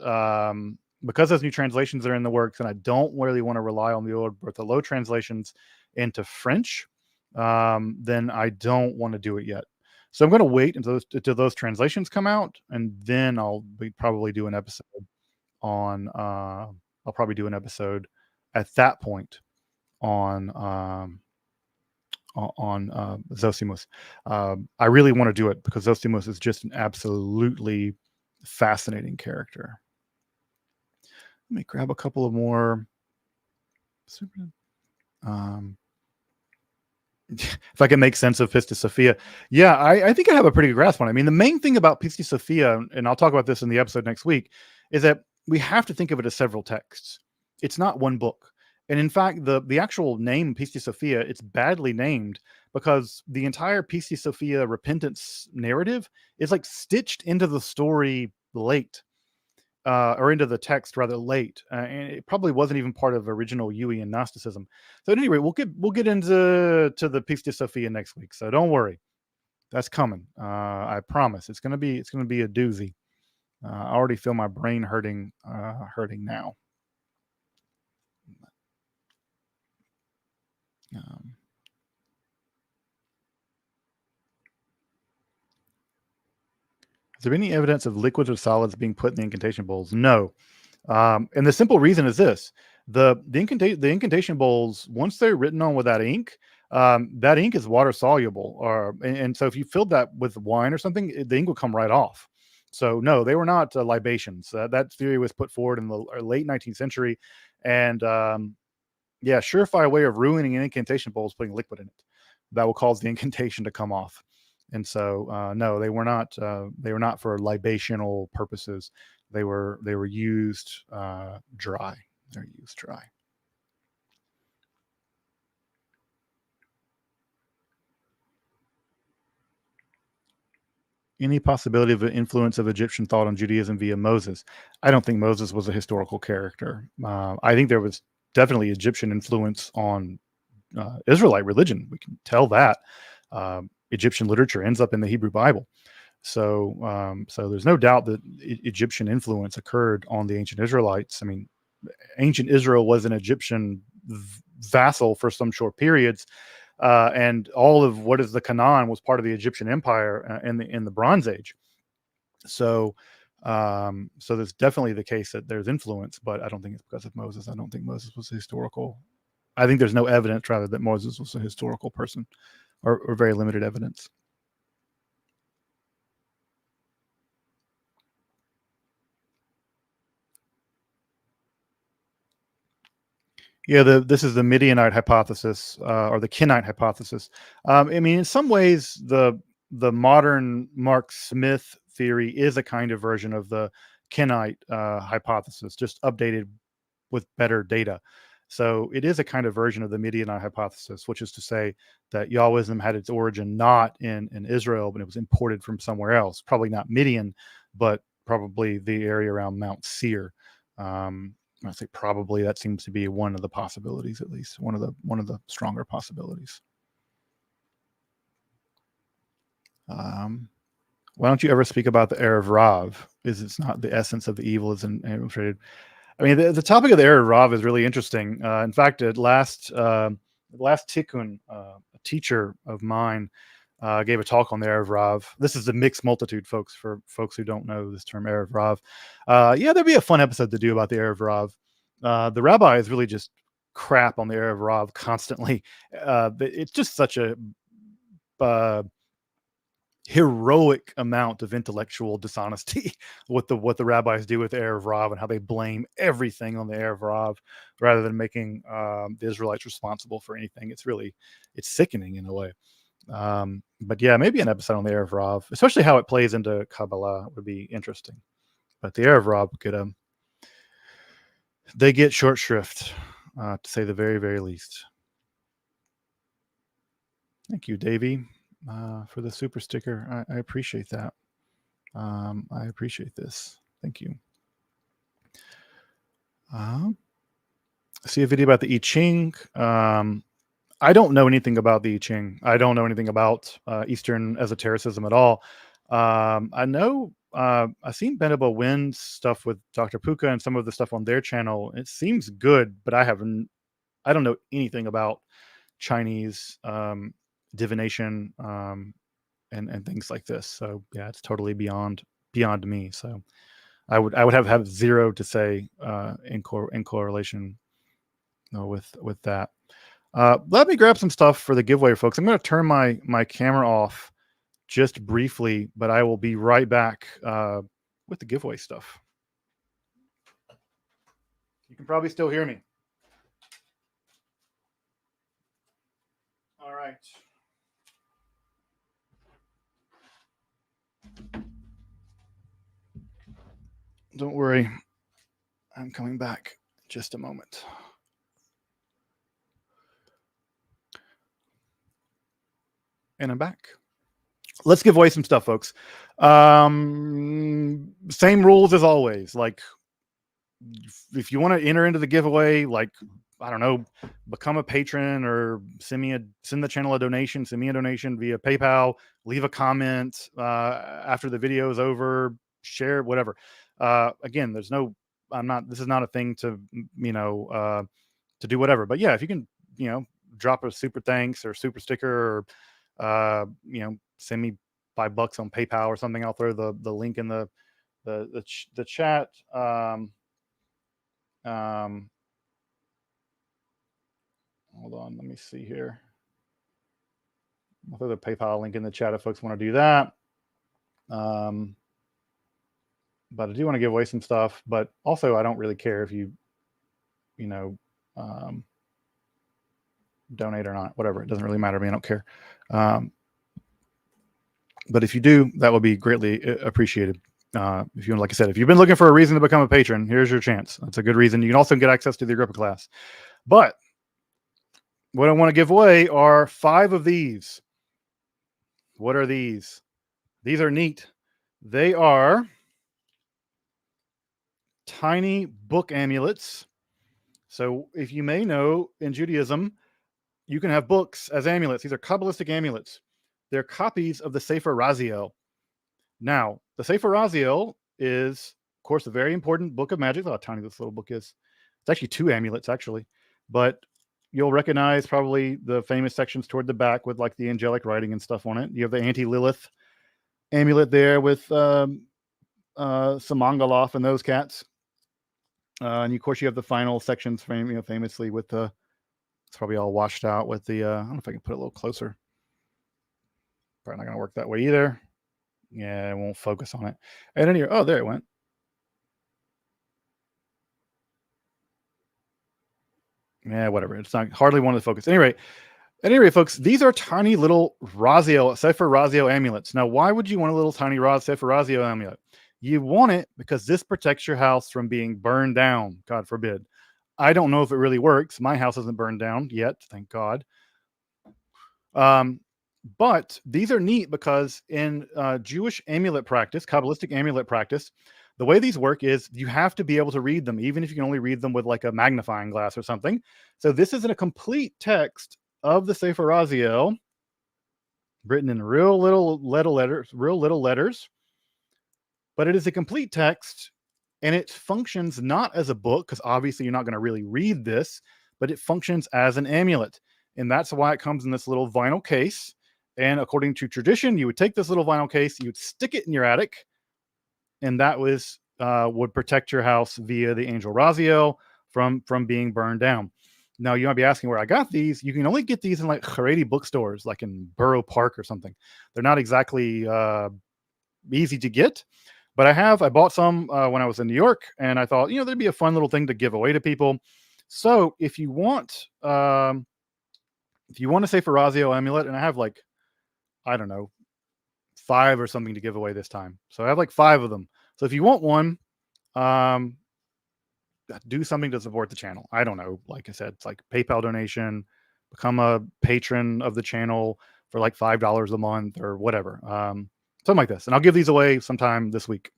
because those new translations are in the works, and I don't really want to rely on the old Berthelot translations into French, then I don't want to do it yet. So I'm going to wait until those translations come out, and then I'll probably do an episode on. I'll probably do an episode at that point on Zosimos. I really want to do it because Zosimos is just an absolutely fascinating character. Let me grab a couple of more. If I can make sense of Pistis Sophia. Yeah, I think I have a pretty good grasp on it. I mean, the main thing about Pistis Sophia, and I'll talk about this in the episode next week, is that we have to think of it as several texts. It's not one book. And in fact, the actual name Pistis Sophia, it's badly named because the entire Pistis Sophia repentance narrative is like stitched into the story late. Or into the text rather late, and it probably wasn't even part of original Yuian Gnosticism. So at any rate, we'll get into the Pistis Sophia next week. So don't worry, that's coming. I promise. It's gonna be a doozy. I already feel my brain hurting now. Is there any evidence of liquids or solids being put in the incantation bowls? No. And the simple reason is this: the incantation bowls, once they're written on with that ink is water soluble, and so if you filled that with wine or something, the ink will come right off. So no, they were not libations. That theory was put forward in the late 19th century, and yeah, surefire way of ruining an incantation bowl is putting liquid in it. That will cause the incantation to come off. And so no, they were not for libational purposes. They were used dry. They're used dry. Any possibility of an influence of Egyptian thought on Judaism via Moses? I don't think Moses was a historical character. I think there was definitely Egyptian influence on Israelite religion. We can tell that. Egyptian literature ends up in the Hebrew Bible. So there's no doubt that Egyptian influence occurred on the ancient Israelites. I mean, ancient Israel was an Egyptian vassal for some short periods, and all of what is the Canaan was part of the Egyptian Empire in the Bronze Age. So there's definitely the case that there's influence, but I don't think it's because of Moses. I don't think Moses was historical. I think there's no evidence, rather, that Moses was a historical person, or very limited evidence. Yeah, this is the Midianite hypothesis, or the Kenite hypothesis. I mean, in some ways, the modern Mark Smith theory is a kind of version of the Kenite hypothesis, just updated with better data. So it is a kind of version of the Midianite hypothesis, which is to say that Yahwism had its origin not in Israel, but it was imported from somewhere else. Probably not Midian, but probably the area around Mount Seir. I say probably. That seems to be one of the possibilities, at least one of the stronger possibilities. Why don't you ever speak about the Erev Rav? it's not the essence of the evil is infiltrated. I mean, the topic of the Erev Rav is really interesting. In fact, at last Tikkun, a teacher of mine gave a talk on the Erev Rav. This is the mixed multitude, folks, for folks who don't know this term, Erev Rav. Yeah, there'd be a fun episode to do about the Erev Rav. The rabbi is really just crap on the Erev Rav constantly. It's just such a heroic amount of intellectual dishonesty what the rabbis do with the Erev Rav and how they blame everything on the Erev Rav rather than making the Israelites responsible for anything. It's sickening in a way. But yeah, maybe an episode on the Erev Rav, especially how it plays into Kabbalah, would be interesting. But the Erev Rav they get short shrift, to say the very, very least. Thank you, Davey, for the super sticker. I appreciate that. I appreciate this. Thank you. See a video about the I Ching. I don't know anything about the I Ching. I don't know anything about Eastern esotericism at all. I know I've seen Benabo Wynn's stuff with Dr. Puka and some of the stuff on their channel. It seems good, but I don't know anything about Chinese divination and things like this. So yeah, it's totally beyond me. So I would have zero to say in correlation with that. Let me grab some stuff for the giveaway, folks. I'm going to turn my camera off just briefly, but I will be right back with the giveaway stuff. You can probably still hear me. All right. Don't worry. I'm coming back in just a moment. And I'm back. Let's give away some stuff, folks. Same rules as always. Like, if you want to enter into the giveaway, like, I don't know, become a patron or send the channel a donation, send me a donation via PayPal, leave a comment after the video is over, share, whatever. Again, this is not a thing to, to do whatever, but yeah, if you can, drop a super thanks or super sticker or, send me $5 on PayPal or something. I'll throw the link in the chat. Hold on, let me see here. I'll throw the PayPal link in the chat if folks want to do that. But I do want to give away some stuff, but also I don't really care if you donate or not, whatever. It doesn't really matter to me. I don't care. But if you do, that would be greatly appreciated. If you, like I said, if you've been looking for a reason to become a patron, here's your chance. That's a good reason. You can also get access to the Agrippa class. But what I want to give away are 5 of these. What are these? These are neat. They are tiny book amulets. So if you may know, in Judaism, you can have books as amulets. These are Kabbalistic amulets. They're copies of the Sefer Raziel. Now, the Sefer Raziel is, of course, a very important book of magic. Look how tiny this little book is. It's actually 2 amulets, actually. But you'll recognize probably the famous sections toward the back with like the angelic writing and stuff on it. You have the anti-Lilith amulet there with Samangaloth and those cats. And of course, you have the final sections, famously with the, it's probably all washed out with the, I don't know if I can put it a little closer. Probably not going to work that way either. Yeah, it won't focus on it. And then here, oh, there it went. Yeah, whatever. It's not hardly wanted to focus. Anyway, folks, these are tiny little Raziel, Sefer Raziel amulets. Now, why would you want a little tiny Sefer Raziel amulet? You want it because this protects your house from being burned down, God forbid. I don't know if it really works. My house isn't burned down yet, thank God. But these are neat because in Jewish amulet practice, Kabbalistic amulet practice, the way these work is you have to be able to read them, even if you can only read them with like a magnifying glass or something. So this isn't a complete text of the Sefer Raziel, written in real little letters, but it is a complete text, and it functions not as a book, because obviously you're not going to really read this, but it functions as an amulet. And that's why it comes in this little vinyl case. And according to tradition, you would take this little vinyl case, you would stick it in your attic, and that was would protect your house via the angel Raziel from being burned down. Now you might be asking where I got these. You can only get these in like Haredi bookstores, like in Borough Park or something. They're not exactly easy to get, but I bought some when I was in New York, and I thought, there'd be a fun little thing to give away to people. So if you want a Sefer Raziel amulet, and I have like, I don't know, 5 or something to give away this time. So I have like 5 of them. So if you want one, um, do something to support the channel. I don't know. Like I said, it's like PayPal donation, become a patron of the channel for like $5 a month or whatever. Something like this. And I'll give these away sometime this week.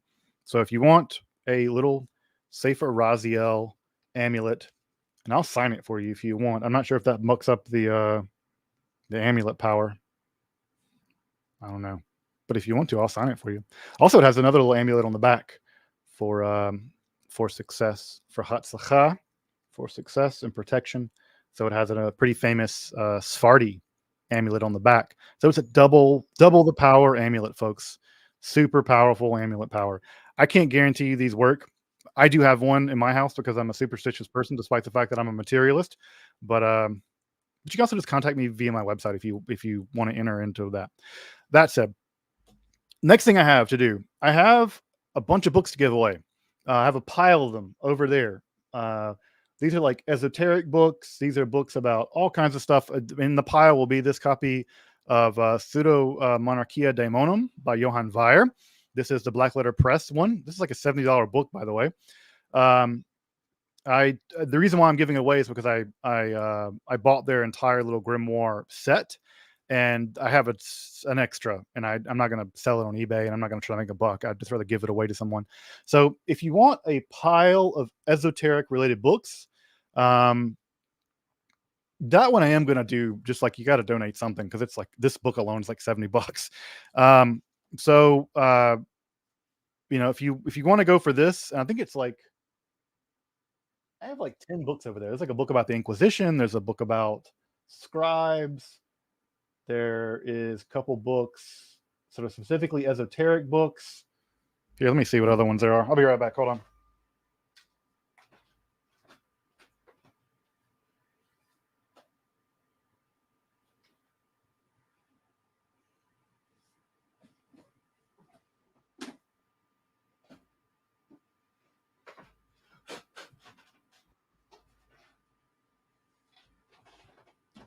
So if you want a little Sefer Raziel amulet, and I'll sign it for you if you want. I'm not sure if that mucks up the amulet power. I don't know. But if you want to, I'll sign it for you. Also, it has another little amulet on the back for success, for Hatzlacha, for success and protection. So it has a pretty famous Sephardi amulet on the back. So it's a double the power amulet, folks. Super powerful amulet power. I can't guarantee you these work. I do have one in my house because I'm a superstitious person, despite the fact that I'm a materialist. But you can also just contact me via my website if you want to enter into that. That said, next thing I have to do, I have a bunch of books to give away. I have a pile of them over there. These are like esoteric books. These are books about all kinds of stuff. In the pile will be this copy of Pseudo Monarchia Daemonum by Johann Weyer. This is the Black Letter Press one. This is like a $70 book, by the way. The reason why I'm giving it away is because I bought their entire little grimoire set, and I have an extra, and I'm not going to sell it on eBay, and I'm not going to try to make a buck. I'd just rather give it away to someone. So if you want a pile of esoteric related books, that one I am going to do. Just like, you got to donate something, because it's like, this book alone is like $70. So if you want to go for this, I think it's like, I have like 10 books over there. There's like a book about the Inquisition. There's a book about scribes. There is a couple books, sort of specifically esoteric books. Here, let me see what other ones there are. I'll be right back. Hold on.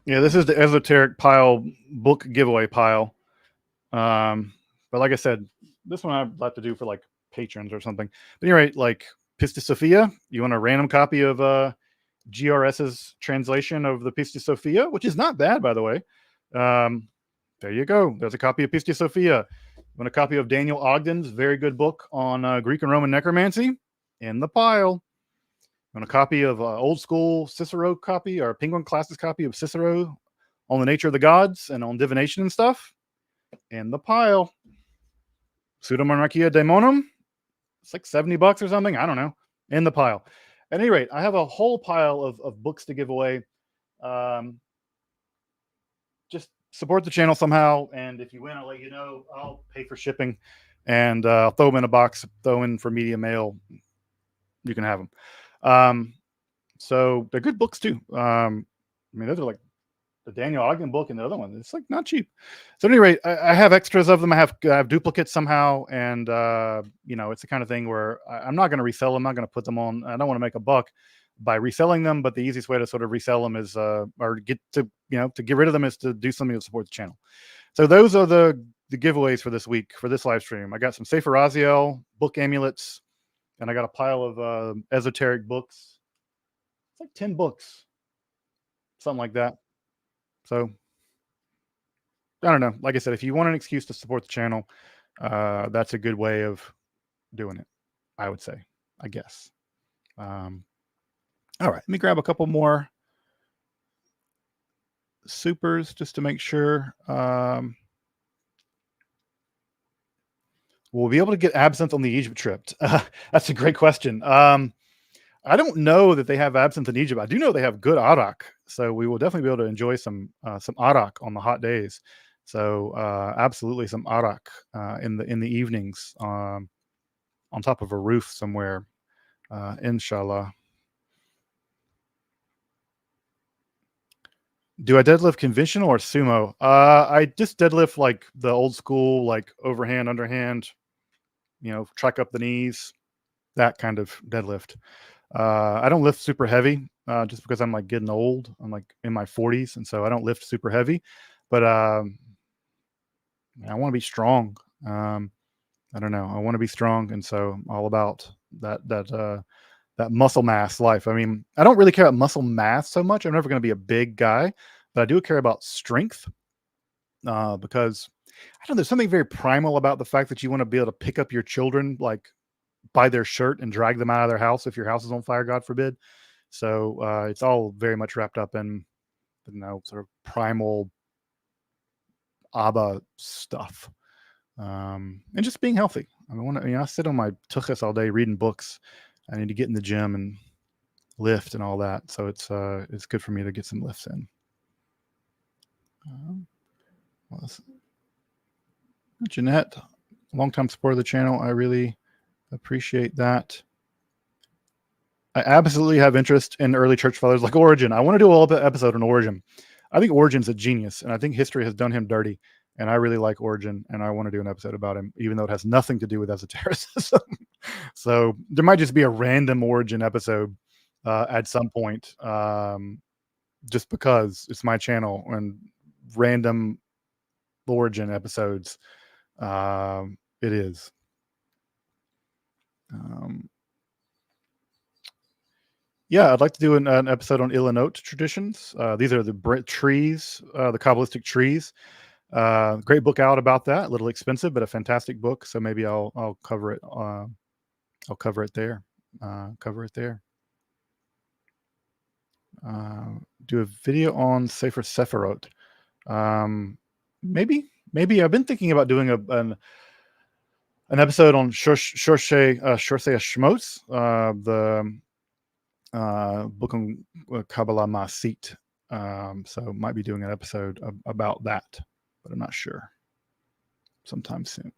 Yeah, this is the esoteric pile, book giveaway pile. But like I said, this one I'd like to do for like patrons or something. But anyway, like Pistis Sophia, you want a random copy of GRS's translation of the Pistis Sophia, which is not bad, by the way. There you go. There's a copy of Pistis Sophia. You want a copy of Daniel Ogden's very good book on Greek and Roman necromancy? In the pile. You want a copy of old school Cicero copy, or Penguin Class's copy of Cicero on the nature of the gods and on divination and stuff? In the pile. Pseudomonarchia Daemonum. It's like $70 or something. I don't know. In the pile. At any rate, I have a whole pile of books to give away. Just support the channel somehow, and if you win, I'll let you know. I'll pay for shipping, and I'll throw them in a box, throw in for media mail. You can have them. So they're good books too. I mean, those are like the Daniel Ogden book and the other one. It's like not cheap. So at any rate, I have extras of them. I have duplicates somehow, and it's the kind of thing where I'm not going to resell them. I'm not going to put them on. I don't want to make a buck by reselling them, but the easiest way to sort of resell them is or get to get rid of them is to do something to support the channel. So those are the giveaways for this week, for this live stream. I got some Sefer Raziel book amulets, and I got a pile of esoteric books. It's like 10 books, something like that. So I don't know. Like I said, if you want an excuse to support the channel, that's a good way of doing it, I would say, I guess. All right, let me grab a couple more supers just to make sure. will we be able to get absinthe on the Egypt trip? That's a great question. I don't know that they have absinthe in Egypt. I do know they have good arak, so we will definitely be able to enjoy some arak on the hot days. So absolutely some arak in the evenings on top of a roof somewhere, inshallah. Do I deadlift conventional or sumo? I just deadlift like the old school, like overhand, underhand, truck up the knees, that kind of deadlift. I don't lift super heavy just because I'm like getting old. I'm like in my 40s, and so I don't lift super heavy. But I want to be strong. I don't know. I want to be strong, and so I'm all about that muscle mass life. I mean, I don't really care about muscle mass so much. I'm never going to be a big guy, but I do care about strength because I don't know. There's something very primal about the fact that you want to be able to pick up your children like by their shirt and drag them out of their house if your house is on fire, God forbid. So it's all very much wrapped up in, sort of primal Abba stuff, and just being healthy. I mean, I sit on my tuchus all day reading books. I need to get in the gym and lift and all that. So it's good for me to get some lifts in. Jeanette, longtime supporter of the channel. I really appreciate that. I absolutely have interest in early church fathers like Origen. I want to do a little episode on Origen. I think Origen's a genius, and I think history has done him dirty. And I really like Origen, and I want to do an episode about him, even though it has nothing to do with esotericism. So there might just be a random Origen episode at some point, just because it's my channel and random Origen episodes. It is. Yeah, I'd like to do an episode on Illinote traditions. These are the trees, the Kabbalistic trees. Great book out about that. A little expensive, but a fantastic book. So maybe I'll cover it. I'll cover it there. Do a video on Sefer Sephiroth. Maybe I've been thinking about doing an episode on Shorsei Shmos, the book on Kabbalah Masit. So might be doing an episode about that, but I'm not sure. Sometime soon.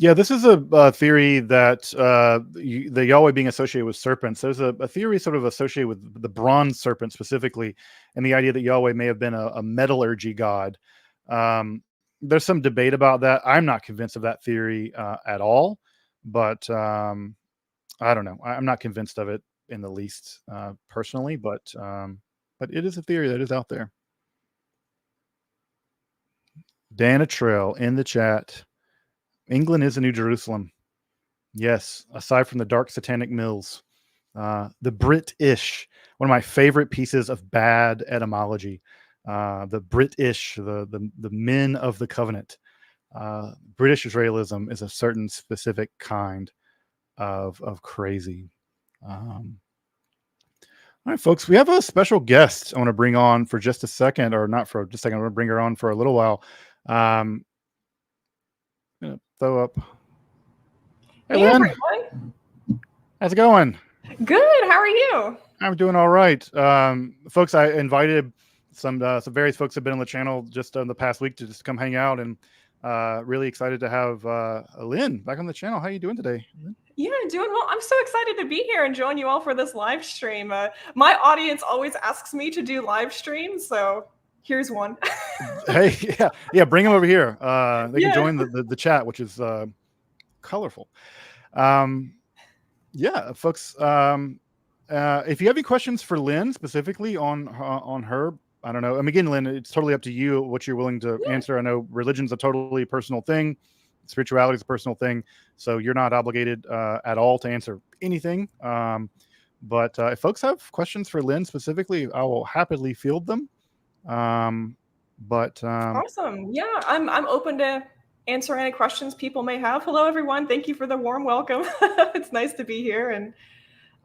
Yeah, this is a theory that the Yahweh being associated with serpents. There's a theory sort of associated with the bronze serpent specifically, and the idea that Yahweh may have been a metallurgy god. There's some debate about that. I'm not convinced of that theory at all, but I don't know. I'm not convinced of it in the least personally, but it is a theory that is out there. Dana Trail in the chat. England is a New Jerusalem. Yes, aside from the dark satanic mills. The British, one of my favorite pieces of bad etymology. The British, the men of the covenant. British Israelism is a certain specific kind of crazy. All right, folks, we have a special guest I want to bring on for just a second, or not for just a second. I want to bring her on for a little while. I'm going to throw up. Hey, Lynn. Everyone. How's it going? Good. How are you? I'm doing all right. Folks, I invited some various folks have been on the channel just in the past week to just come hang out, and really excited to have Lynn back on the channel. How are you doing today? Yeah, doing well. I'm so excited to be here and join you all for this live stream. My audience always asks me to do live streams, so here's one. Hey, yeah, bring them over here. They can join the chat, which is colorful. Yeah, folks. If you have any questions for Lynn specifically on her, I don't know. I mean, again, Lynn, it's totally up to you what you're willing to answer. I know religion's a totally personal thing. Spirituality is a personal thing. So you're not obligated at all to answer anything. But if folks have questions for Lynn specifically, I will happily field them. Awesome. Yeah, I'm open to answer any questions people may have. Hello, everyone. Thank you for the warm welcome. It's nice to be here. And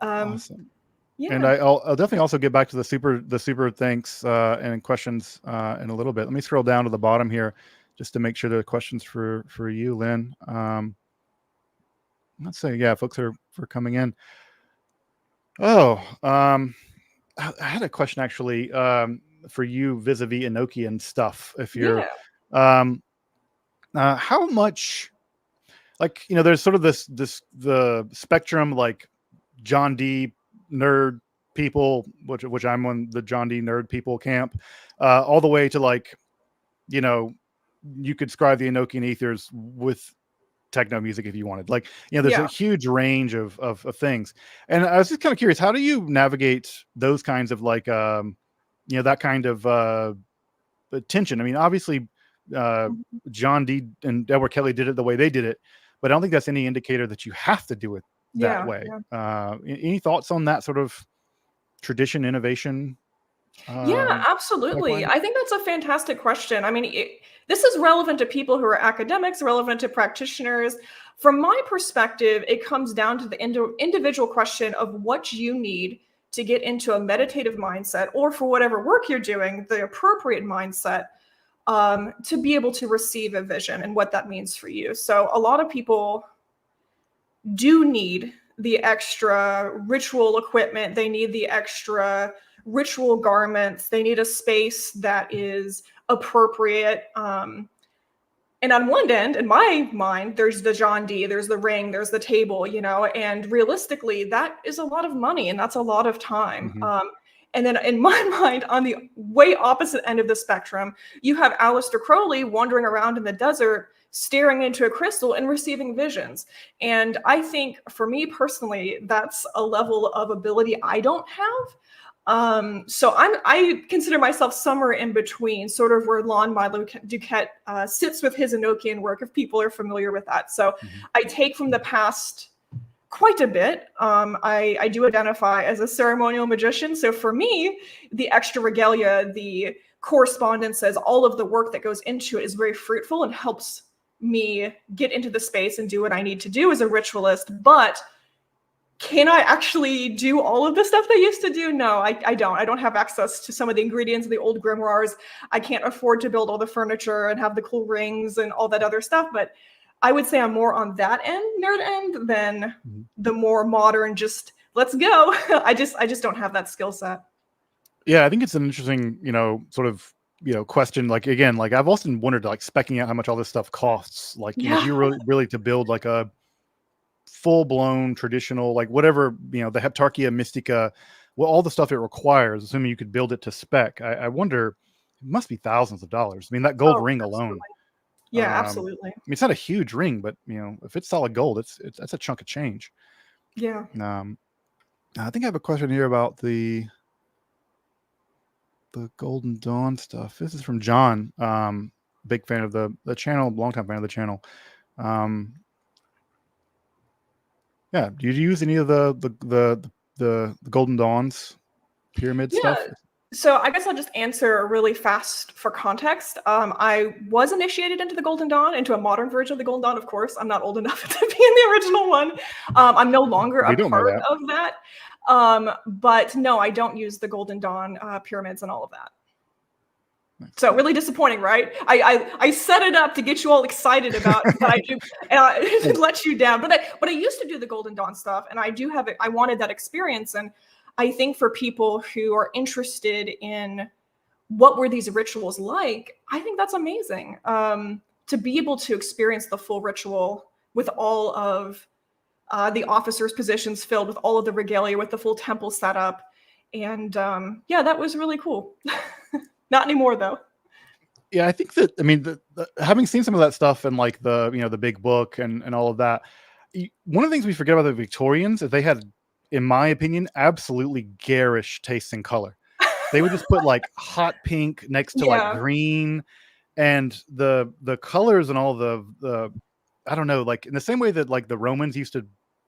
awesome. And Yeah. I'll definitely also get back to the super thanks and questions in a little bit. Let me scroll down to the bottom here just to make sure there are questions for you, Lynn. Let's say, yeah, folks are for coming in. Oh, I had a question actually for you vis-a-vis Enochian stuff. If you're, Yeah. um, how much, like, there's sort of the spectrum, like John D nerd people, which I'm on the John D nerd people camp, all the way to like, you know, you could describe the Enochian ethers with techno music if you wanted. Like, there's a Yeah. huge range of things. And I was just kind of curious, how do you navigate those kinds of like, that kind of tension? I mean, obviously, uh, Mhm. John D and Edward Kelly did it the way they did it, but I don't think that's any indicator that you have to do it that Yeah. way. Yeah. Any thoughts on that sort of tradition innovation Yeah, absolutely. pipeline? I think that's a fantastic question. I mean, this is relevant to people who are academics, relevant to practitioners. From my perspective, it comes down to the individual question of what you need to get into a meditative mindset, or for whatever work you're doing, the appropriate mindset to be able to receive a vision and what that means for you. So, a lot of people do need the extra ritual equipment. They need the extra ritual garments. They need a space that is appropriate. And on one end, in my mind, there's the John D, there's the ring, there's the table, and realistically, that is a lot of money and that's a lot of time. Hmm. And then in my mind, on the way opposite end of the spectrum, you have Aleister Crowley wandering around in the desert, staring into a crystal and receiving visions. And I think for me personally, that's a level of ability I don't have. So I consider myself somewhere in between, sort of where Lon Milo Duquette sits with his Enochian work, if people are familiar with that. So Hmm. I take from the past quite a bit. I do identify as a ceremonial magician. So for me, the extra regalia, the correspondences, all of the work that goes into it is very fruitful and helps me get into the space and do what I need to do as a ritualist. But can I actually do all of the stuff they used to do? No, I don't. I don't have access to some of the ingredients of the old grimoires. I can't afford to build all the furniture and have the cool rings and all that other stuff. But I would say I'm more on that nerd end, than Hmm. the more modern, just let's go. I just don't have that skill set. Yeah, I think it's an interesting, sort of, question. Like, again, like I've often wondered, like, specking out how much all this stuff costs. Like, if Yeah. you really to build like a full blown traditional, like whatever, the Heptarchia Mystica, well, all the stuff it requires, assuming you could build it to spec. I wonder, it must be thousands of dollars. I mean, that gold Oh, ring alone. absolutely. Yeah, I absolutely. mean, it's not a huge ring, but if it's solid gold, it's that's a chunk of change. Yeah. Um, I think I have a question here about the Golden Dawn stuff. This is from John. Big fan of the channel, longtime fan of the channel. Um, yeah. Do you use any of the Golden Dawn's pyramid Yeah. stuff? So I guess I'll just answer really fast for context. I was initiated into the Golden Dawn, into a modern version of the Golden Dawn. Of course, I'm not old enough to be in the original one. I'm no longer We a don't know part that. of that. But no, I don't use the Golden Dawn pyramids and all of that. Nice. So really disappointing, right? I set it up to get you all excited about what I do, and Well, it let you down. But I used to do the Golden Dawn stuff, and I do have it. I wanted that experience, and I think for people who are interested in what were these rituals like, I think that's amazing. To be able to experience the full ritual with all of the officers' positions filled, with all of the regalia, with the full temple set up, and yeah, that was really cool. Not anymore, though. yeah, I think that, I mean, having seen some of that stuff and like the big book and all of that, one of the things we forget about the Victorians is they had, in my opinion, absolutely garish taste in color. They would just put like hot pink next to like Yeah. green, and the colors and all the I don't know, like in the same way that like the Romans used to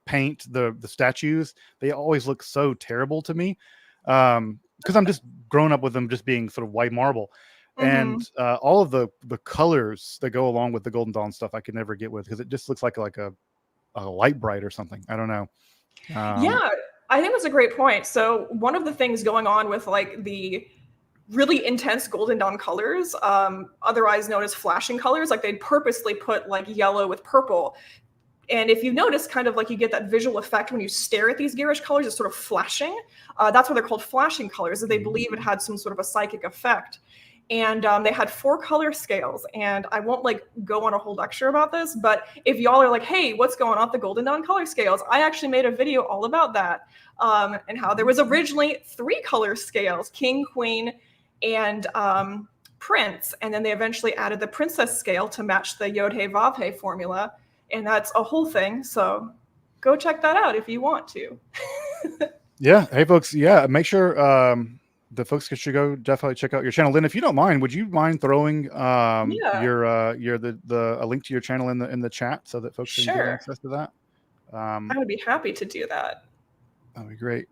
paint the statues, they always look so terrible to me. Because I'm just grown up with them just being sort of white marble. And Hmm. all of the colors that go along with the Golden Dawn stuff I could never get with, because it just looks like a light bright or something. I don't know. Um, Yeah. I think that's a great point. So one of the things going on with like the really intense golden dawn colors, otherwise known as flashing colors, like they'd purposely put like yellow with purple. And if you notice, kind of like you get that visual effect when you stare at these garish colors, it's sort of flashing. That's why they're called flashing colors, that they believe it had some sort of a psychic effect. And they had 4 color scales. And I won't like go on a whole lecture about this, but if y'all are like, hey, what's going on with the Golden Dawn color scales? I actually made a video all about that, and how there was originally 3 color scales, king, queen, and prince. And then they eventually added the princess scale to match the Yod-He Vav-He formula. And that's a whole thing. So go check that out if you want to. Yeah. Hey, folks. Yeah. Make sure the folks should go definitely check out your channel. Lynn, if you don't mind, would you mind throwing your a link to your channel in the chat so that folks can get access to that? I would be happy to do that. That'd be great.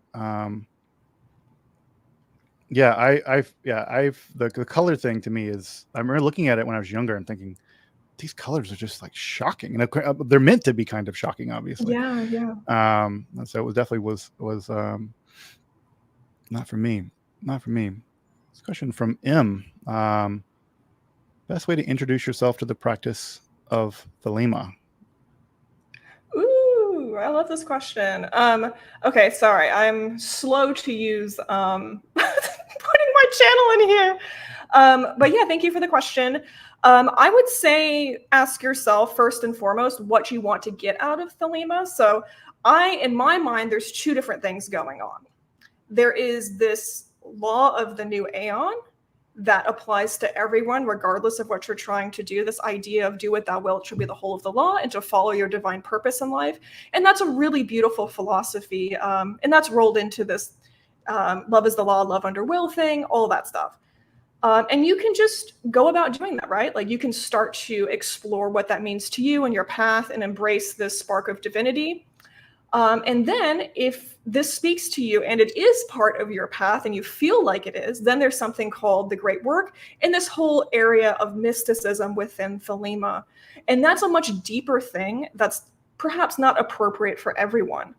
Yeah, the color thing to me is, I remember looking at it when I was younger and thinking, these colors are just like shocking, and they're meant to be kind of shocking, obviously. Yeah. And so it definitely was not for me. This question from M. Best way to introduce yourself to the practice of Thelema? Ooh, I love this question. Okay, sorry, I'm slow to use putting my channel in here. But yeah, thank you for the question. I would say ask yourself first and foremost what you want to get out of Thelema. So in my mind, there's 2 different things going on. There is this law of the new aeon that applies to everyone, regardless of what you're trying to do. This idea of do what thou wilt shall be the whole of the law, and to follow your divine purpose in life. And that's a really beautiful philosophy. And that's rolled into this love is the law, love under will thing, all that stuff. And you can just go about doing that, right? Like you can start to explore what that means to you and your path and embrace this spark of divinity. And then if this speaks to you and it is part of your path and you feel like it is, then there's something called the great work in this whole area of mysticism within Thelema. And that's a much deeper thing that's perhaps not appropriate for everyone.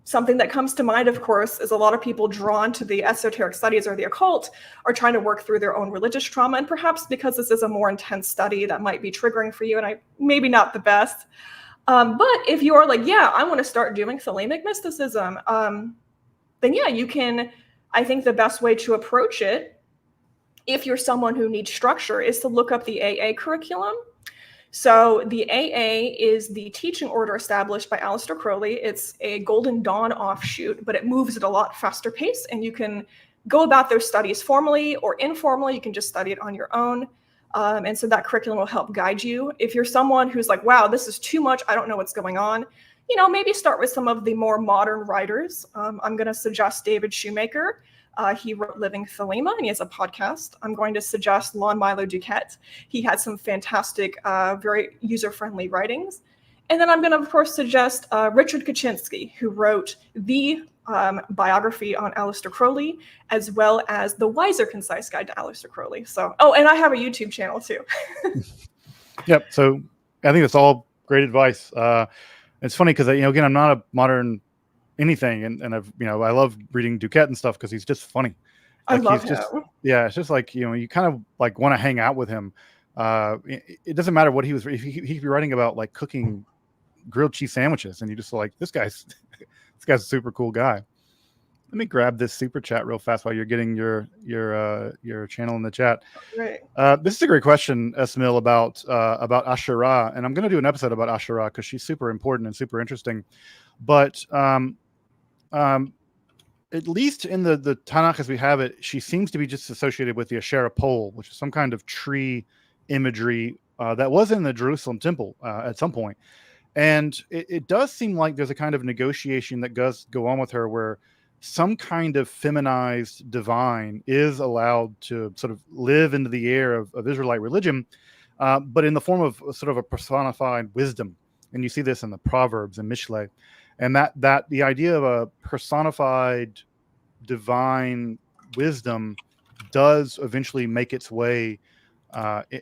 Something that comes to mind, of course, is a lot of people drawn to the esoteric studies or the occult are trying to work through their own religious trauma. And perhaps because this is a more intense study, that might be triggering for you, and maybe not the best. But if you're like, yeah, I want to start doing Thelemic mysticism, then yeah, you can. I think the best way to approach it, if you're someone who needs structure, is to look up the AA curriculum. So the AA is the teaching order established by Aleister Crowley. It's a Golden Dawn offshoot, but it moves at a lot faster pace, and you can go about those studies formally or informally. You can just study it on your own. And so that curriculum will help guide you. If you're someone who's like, wow, this is too much, I don't know what's going on, maybe start with some of the more modern writers. I'm going to suggest David Shoemaker. He wrote Living Thelema, and he has a podcast. I'm going to suggest Lon Milo Duquette. He had some fantastic, very user-friendly writings. And then I'm going to, of course, suggest Richard Kaczynski, who wrote the biography on Aleister Crowley, as well as the Wiser Concise Guide to Aleister Crowley. So, and I have a YouTube channel too. Yep. So I think that's all great advice. It's funny because again, I'm not a modern anything, and I've I love reading Duquette and stuff because he's just funny. Like, I love him. It's just like you kind of like want to hang out with him. It doesn't matter what he was. If he'd be writing about like cooking grilled cheese sandwiches, and you just like this guy's a super cool guy. Let me grab this super chat real fast while you're getting your channel in the chat. Right. This is a great question, Esmil, about Asherah, and I'm going to do an episode about Asherah because she's super important and super interesting. But at least in the Tanakh as we have it, she seems to be just associated with the Asherah pole, which is some kind of tree imagery that was in the Jerusalem temple at some point. And it does seem like there's a kind of negotiation that does go on with her where some kind of feminized divine is allowed to sort of live into the air of Israelite religion, but in the form of sort of a personified wisdom. And you see this in the Proverbs and Mishlei. And that the idea of a personified divine wisdom does eventually make its way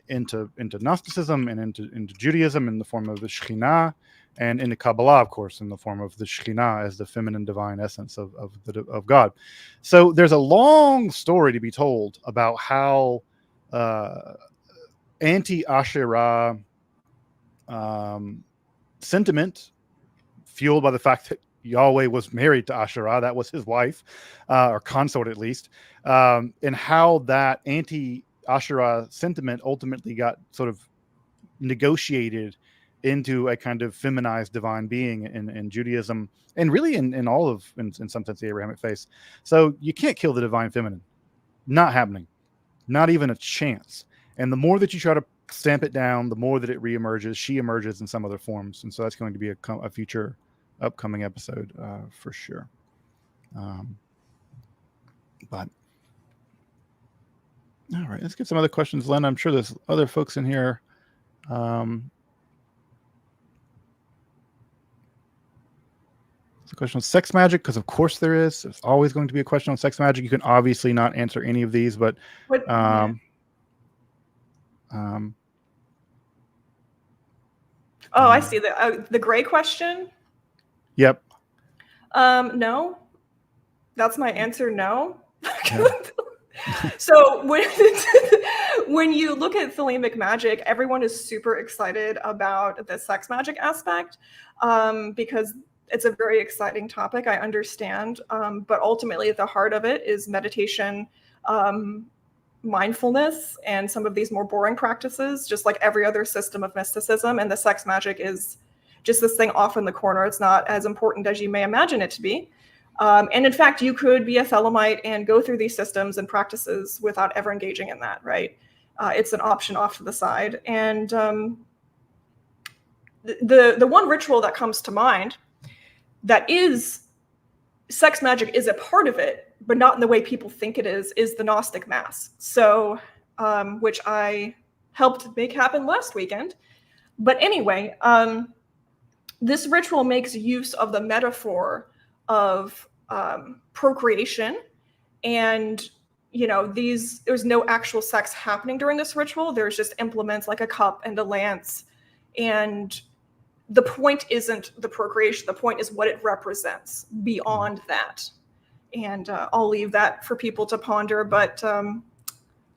into Gnosticism and into Judaism in the form of the Shekhinah, and into Kabbalah, of course, in the form of the Shekhinah as the feminine divine essence of God. So there's a long story to be told about how anti-Asherah sentiment, fueled by the fact that Yahweh was married to Asherah, that was his wife, or consort at least, and how that anti-Asherah sentiment ultimately got sort of negotiated into a kind of feminized divine being in Judaism, and really in all of, in some sense, the Abrahamic faith. So you can't kill the divine feminine. Not happening. Not even a chance. And the more that you try to stamp it down, the more that it reemerges. She emerges in some other forms. And so that's going to be a future upcoming episode for sure. But all right, let's get some other questions, Len. I'm sure there's other folks in here. There's a question on sex magic, because of course there is. There's always going to be a question on sex magic. You can obviously not answer any of these, but I see the gray question. Yep. No, that's my answer. No. Yeah. So when you look at thelemic magic, everyone is super excited about the sex magic aspect, because it's a very exciting topic. I understand, but ultimately at the heart of it is meditation, mindfulness, and some of these more boring practices, just like every other system of mysticism. And the sex magic is just this thing off in the corner. It's not as important as you may imagine it to be. And in fact, you could be a Thelemite and go through these systems and practices without ever engaging in that, right? It's an option off to the side. And the one ritual that comes to mind that is sex magic is a part of it, but not in the way people think it is the Gnostic Mass. So, which I helped make happen last weekend. But anyway, this ritual makes use of the metaphor of procreation, and there's no actual sex happening during this ritual. There's just implements like a cup and a lance, and the point isn't the procreation. The point is what it represents beyond that. And I'll leave that for people to ponder. But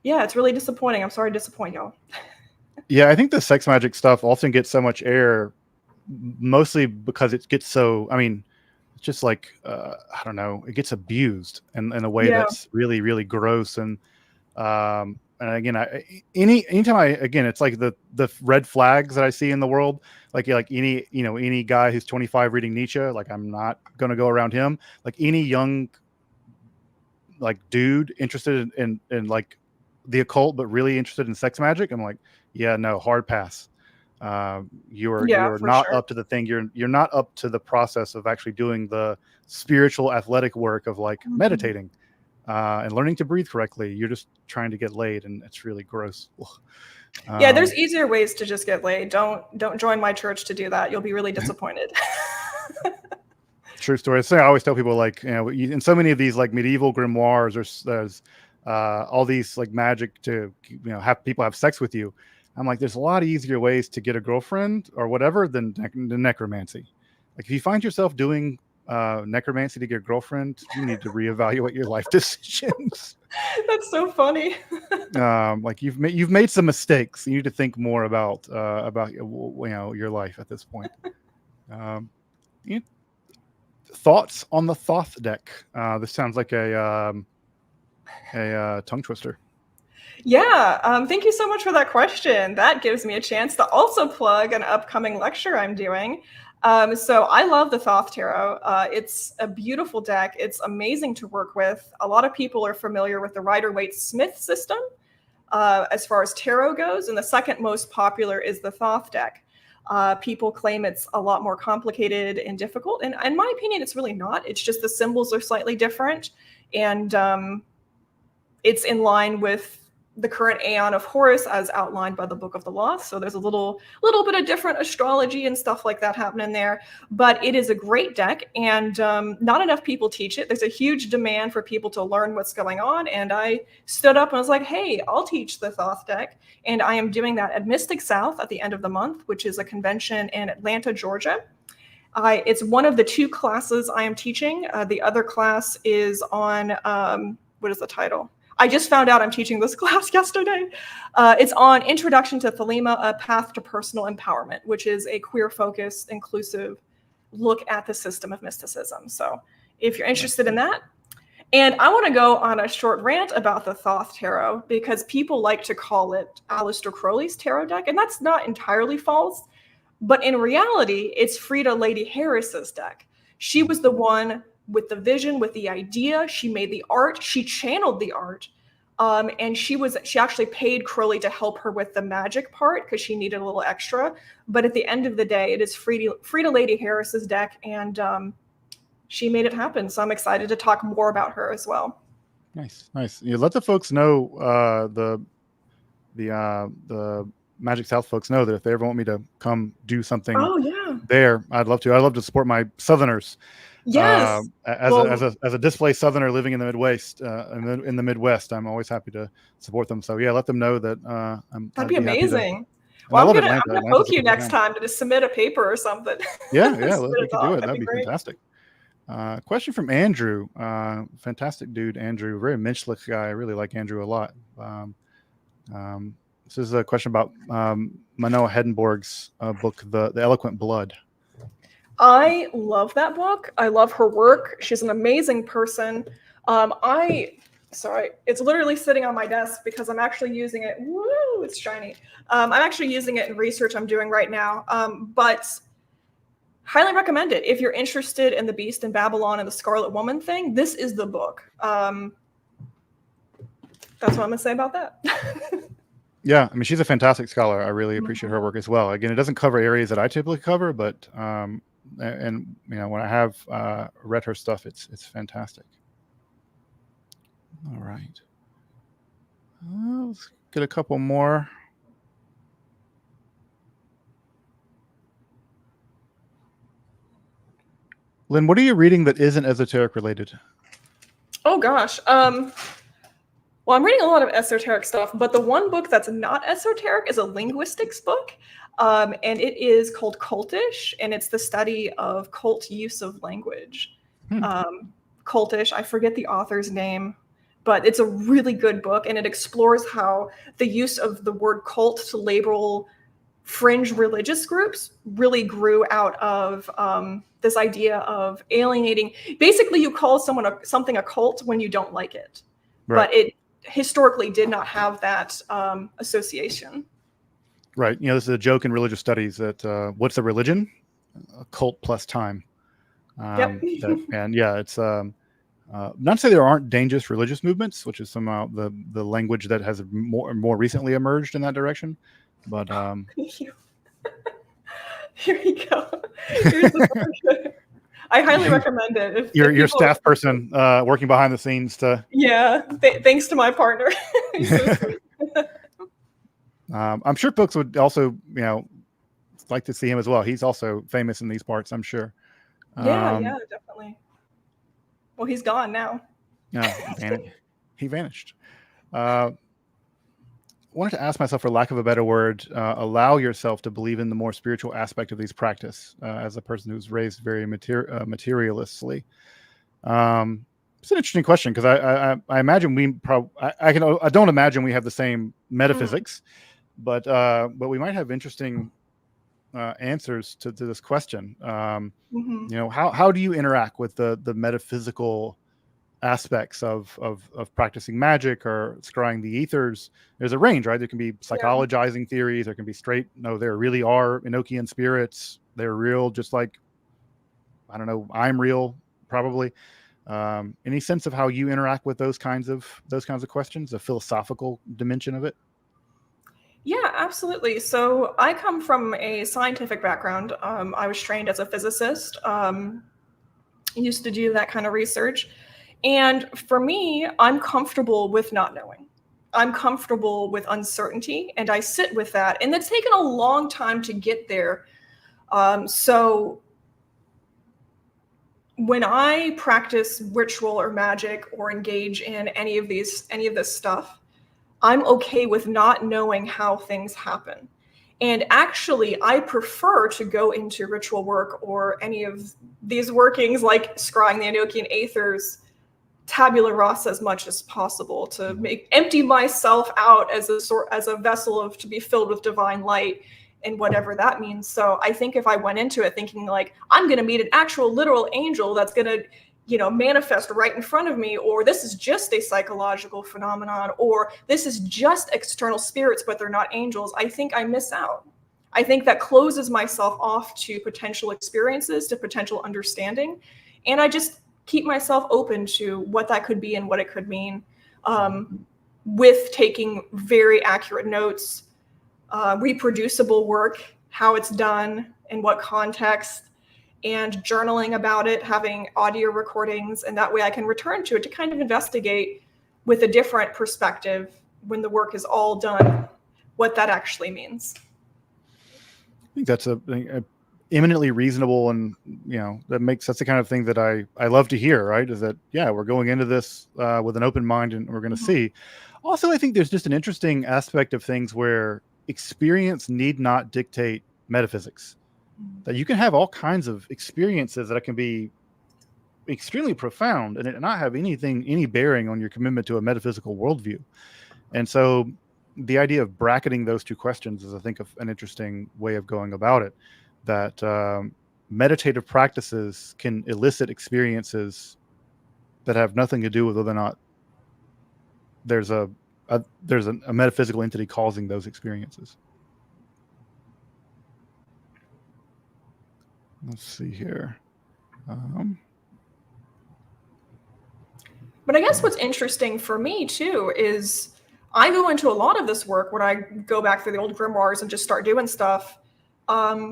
yeah, it's really disappointing. I'm sorry to disappoint y'all. Yeah, I think the sex magic stuff often gets so much air, mostly because it gets so, it's just like, I don't know, it gets abused in a way that's really, really gross. And again, anytime it's like the red flags that I see in the world, like any guy who's 25 reading Nietzsche, like I'm not going to go around him. Like any young, like dude interested in like the occult, but really interested in sex magic, I'm like, yeah, no, hard pass. You're not up to the thing. You're not up to the process of actually doing the spiritual athletic work of like meditating and learning to breathe correctly. You're just trying to get laid, and it's really gross. Yeah, there's easier ways to just get laid. Don't join my church to do that. You'll be really disappointed. True story. So I always tell people, like, in so many of these like medieval grimoires, there's all these like magic to have people have sex with you. I'm like, there's a lot of easier ways to get a girlfriend or whatever than necromancy. Like if you find yourself doing necromancy to get a girlfriend, you need to reevaluate your life decisions. That's so funny. Like you've made some mistakes. You need to think more about your life at this point. Thoughts on the Thoth deck? This sounds like a tongue twister. Yeah, thank you so much for that question. That gives me a chance to also plug an upcoming lecture I'm doing. So I love the Thoth Tarot. It's a beautiful deck. It's amazing to work with. A lot of people are familiar with the Rider-Waite-Smith system as far as tarot goes, and the second most popular is the Thoth deck. People claim it's a lot more complicated and difficult, and in my opinion, it's really not. It's just the symbols are slightly different, and it's in line with the current Aeon of Horus as outlined by the Book of the Lost. So there's a little bit of different astrology and stuff like that happening there. But it is a great deck, and not enough people teach it. There's a huge demand for people to learn what's going on. And I stood up and was like, hey, I'll teach the Thoth deck. And I am doing that at Mystic South at the end of the month, which is a convention in Atlanta, Georgia. It's one of the 2 classes I am teaching. The other class is on, what is the title? I just found out I'm teaching this class yesterday. It's on Introduction to Thelema, A Path to Personal Empowerment, which is a queer-focused, inclusive look at the system of mysticism. So if you're interested in that. And I want to go on a short rant about the Thoth Tarot, because people like to call it Aleister Crowley's tarot deck, and that's not entirely false. But in reality, it's Frida Lady Harris's deck. She was the one with the vision, with the idea. She made the art. She channeled the art. And she actually paid Crowley to help her with the magic part because she needed a little extra. But at the end of the day, it is Frida Lady Harris's deck, and she made it happen. So I'm excited to talk more about her as well. Nice. Let the folks know, the Magic South folks know that if they ever want me to come do something there, I'd love to. I love to support my Southerners. Yes. As a displaced Southerner living in the Midwest, in the Midwest, I'm always happy to support them. So yeah, let them know that that'd be amazing. Well, I'm gonna poke you next time to just submit a paper or something. Yeah, we can do it. That'd be fantastic. Question from Andrew. Fantastic dude, Andrew. Very Menschlich guy. I really like Andrew a lot. This is a question about Manoa Hedenborg's book, The Eloquent Blood. I love that book. I love her work. She's an amazing person. Sorry, it's literally sitting on my desk because I'm actually using it. Woo, it's shiny. I'm actually using it in research I'm doing right now. But highly recommend it. If you're interested in the Beast in Babylon and the Scarlet Woman thing, this is the book. That's what I'm going to say about that. Yeah, I mean, she's a fantastic scholar. I really appreciate her work as well. Again, it doesn't cover areas that I typically cover, but and you know, when I have read her stuff, it's fantastic. All right, let's get a couple more. Lynn, what are you reading that isn't esoteric related? Oh gosh. Well, I'm reading a lot of esoteric stuff, but the one book that's not esoteric is a linguistics book. And it is called Cultish, and it's the study of cult use of language. Cultish, I forget the author's name, but it's a really good book, and it explores how the use of the word cult to label fringe religious groups really grew out of this idea of alienating. Basically, you call something a cult when you don't like it, right. But it historically did not have that association. Right. You know, this is a joke in religious studies that what's a religion? A cult plus time. Yep. And yeah, it's not to say there aren't dangerous religious movements, which is somehow the language that has more recently emerged in that direction. But thank you. Here you go. Here's the I highly recommend it. If your staff person working behind the scenes to. Yeah, thanks to my partner. So sweet. I'm sure folks would also, you know, like to see him as well. He's also famous in these parts, I'm sure. Yeah, definitely. Well, he's gone now. Yeah, he vanished. Wanted to ask myself, for lack of a better word, allow yourself to believe in the more spiritual aspect of these practice as a person who's raised very materialistically. It's an interesting question because I imagine I don't imagine we have the same metaphysics, but we might have interesting answers to this question. You know, how do you interact with the metaphysical aspects of practicing magic or scrying the ethers? There's a range, right? There can be psychologizing theories. There can be straight, no, there really are Enochian spirits. They're real, just like, I don't know, I'm real, probably. Any sense of how you interact with those kinds of questions, the philosophical dimension of it? Yeah, absolutely. So I come from a scientific background. I was trained as a physicist, used to do that kind of research. And for me, I'm comfortable with not knowing. I'm comfortable with uncertainty, and I sit with that. And it's taken a long time to get there. So when I practice ritual or magic or engage in any of this stuff, I'm okay with not knowing how things happen. And actually, I prefer to go into ritual work or any of these workings like scrying the Enochian Aethers tabula rasa as much as possible to empty myself out as a vessel of to be filled with divine light and whatever that means. So I think if I went into it thinking like I'm going to meet an actual literal angel that's going to manifest right in front of me, or this is just a psychological phenomenon, or this is just external spirits but they're not angels, I think I miss out. I think that closes myself off to potential experiences, to potential understanding, and I just keep myself open to what that could be and what it could mean, with taking very accurate notes, reproducible work, how it's done, in what context, and journaling about it, having audio recordings, and that way I can return to it to kind of investigate with a different perspective when the work is all done, what that actually means. I think that's a eminently reasonable, and that's the kind of thing that I love to hear, right? Is that we're going into this with an open mind, and we're going to see. Also, I think there's just an interesting aspect of things where experience need not dictate metaphysics. That you can have all kinds of experiences that can be extremely profound and it not have any bearing on your commitment to a metaphysical worldview. And so the idea of bracketing those two questions is, I think, an interesting way of going about it. That meditative practices can elicit experiences that have nothing to do with whether or not there's a metaphysical entity causing those experiences. Let's see here. But I guess what's interesting for me too is I go into a lot of this work when I go back through the old grimoires and just start doing stuff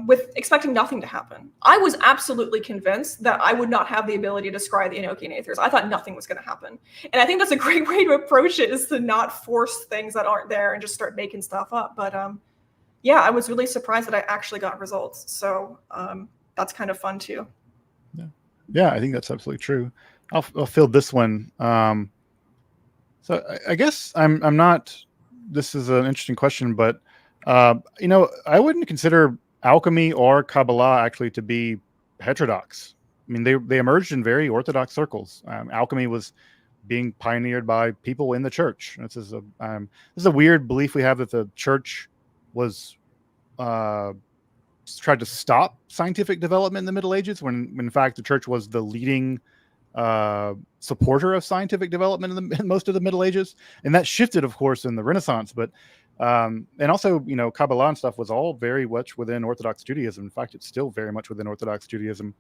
with expecting nothing to happen. I was absolutely convinced that I would not have the ability to scry the Enochian Aethers. I thought nothing was going to happen. And I think that's a great way to approach it, is to not force things that aren't there and just start making stuff up. But I was really surprised that I actually got results. So that's kind of fun too. Yeah, I think that's absolutely true. I'll fill this one. So I guess I'm not. This is an interesting question, but I wouldn't consider alchemy or Kabbalah actually to be heterodox. I mean, they emerged in very orthodox circles. Alchemy was being pioneered by people in the church. This is a weird belief we have that the church was tried to stop scientific development in the Middle Ages, when in fact the church was the leading supporter of scientific development in most of the Middle Ages, and that shifted, of course, in the Renaissance. But and also, Kabbalah and stuff was all very much within Orthodox Judaism. In fact, it's still very much within Orthodox Judaism.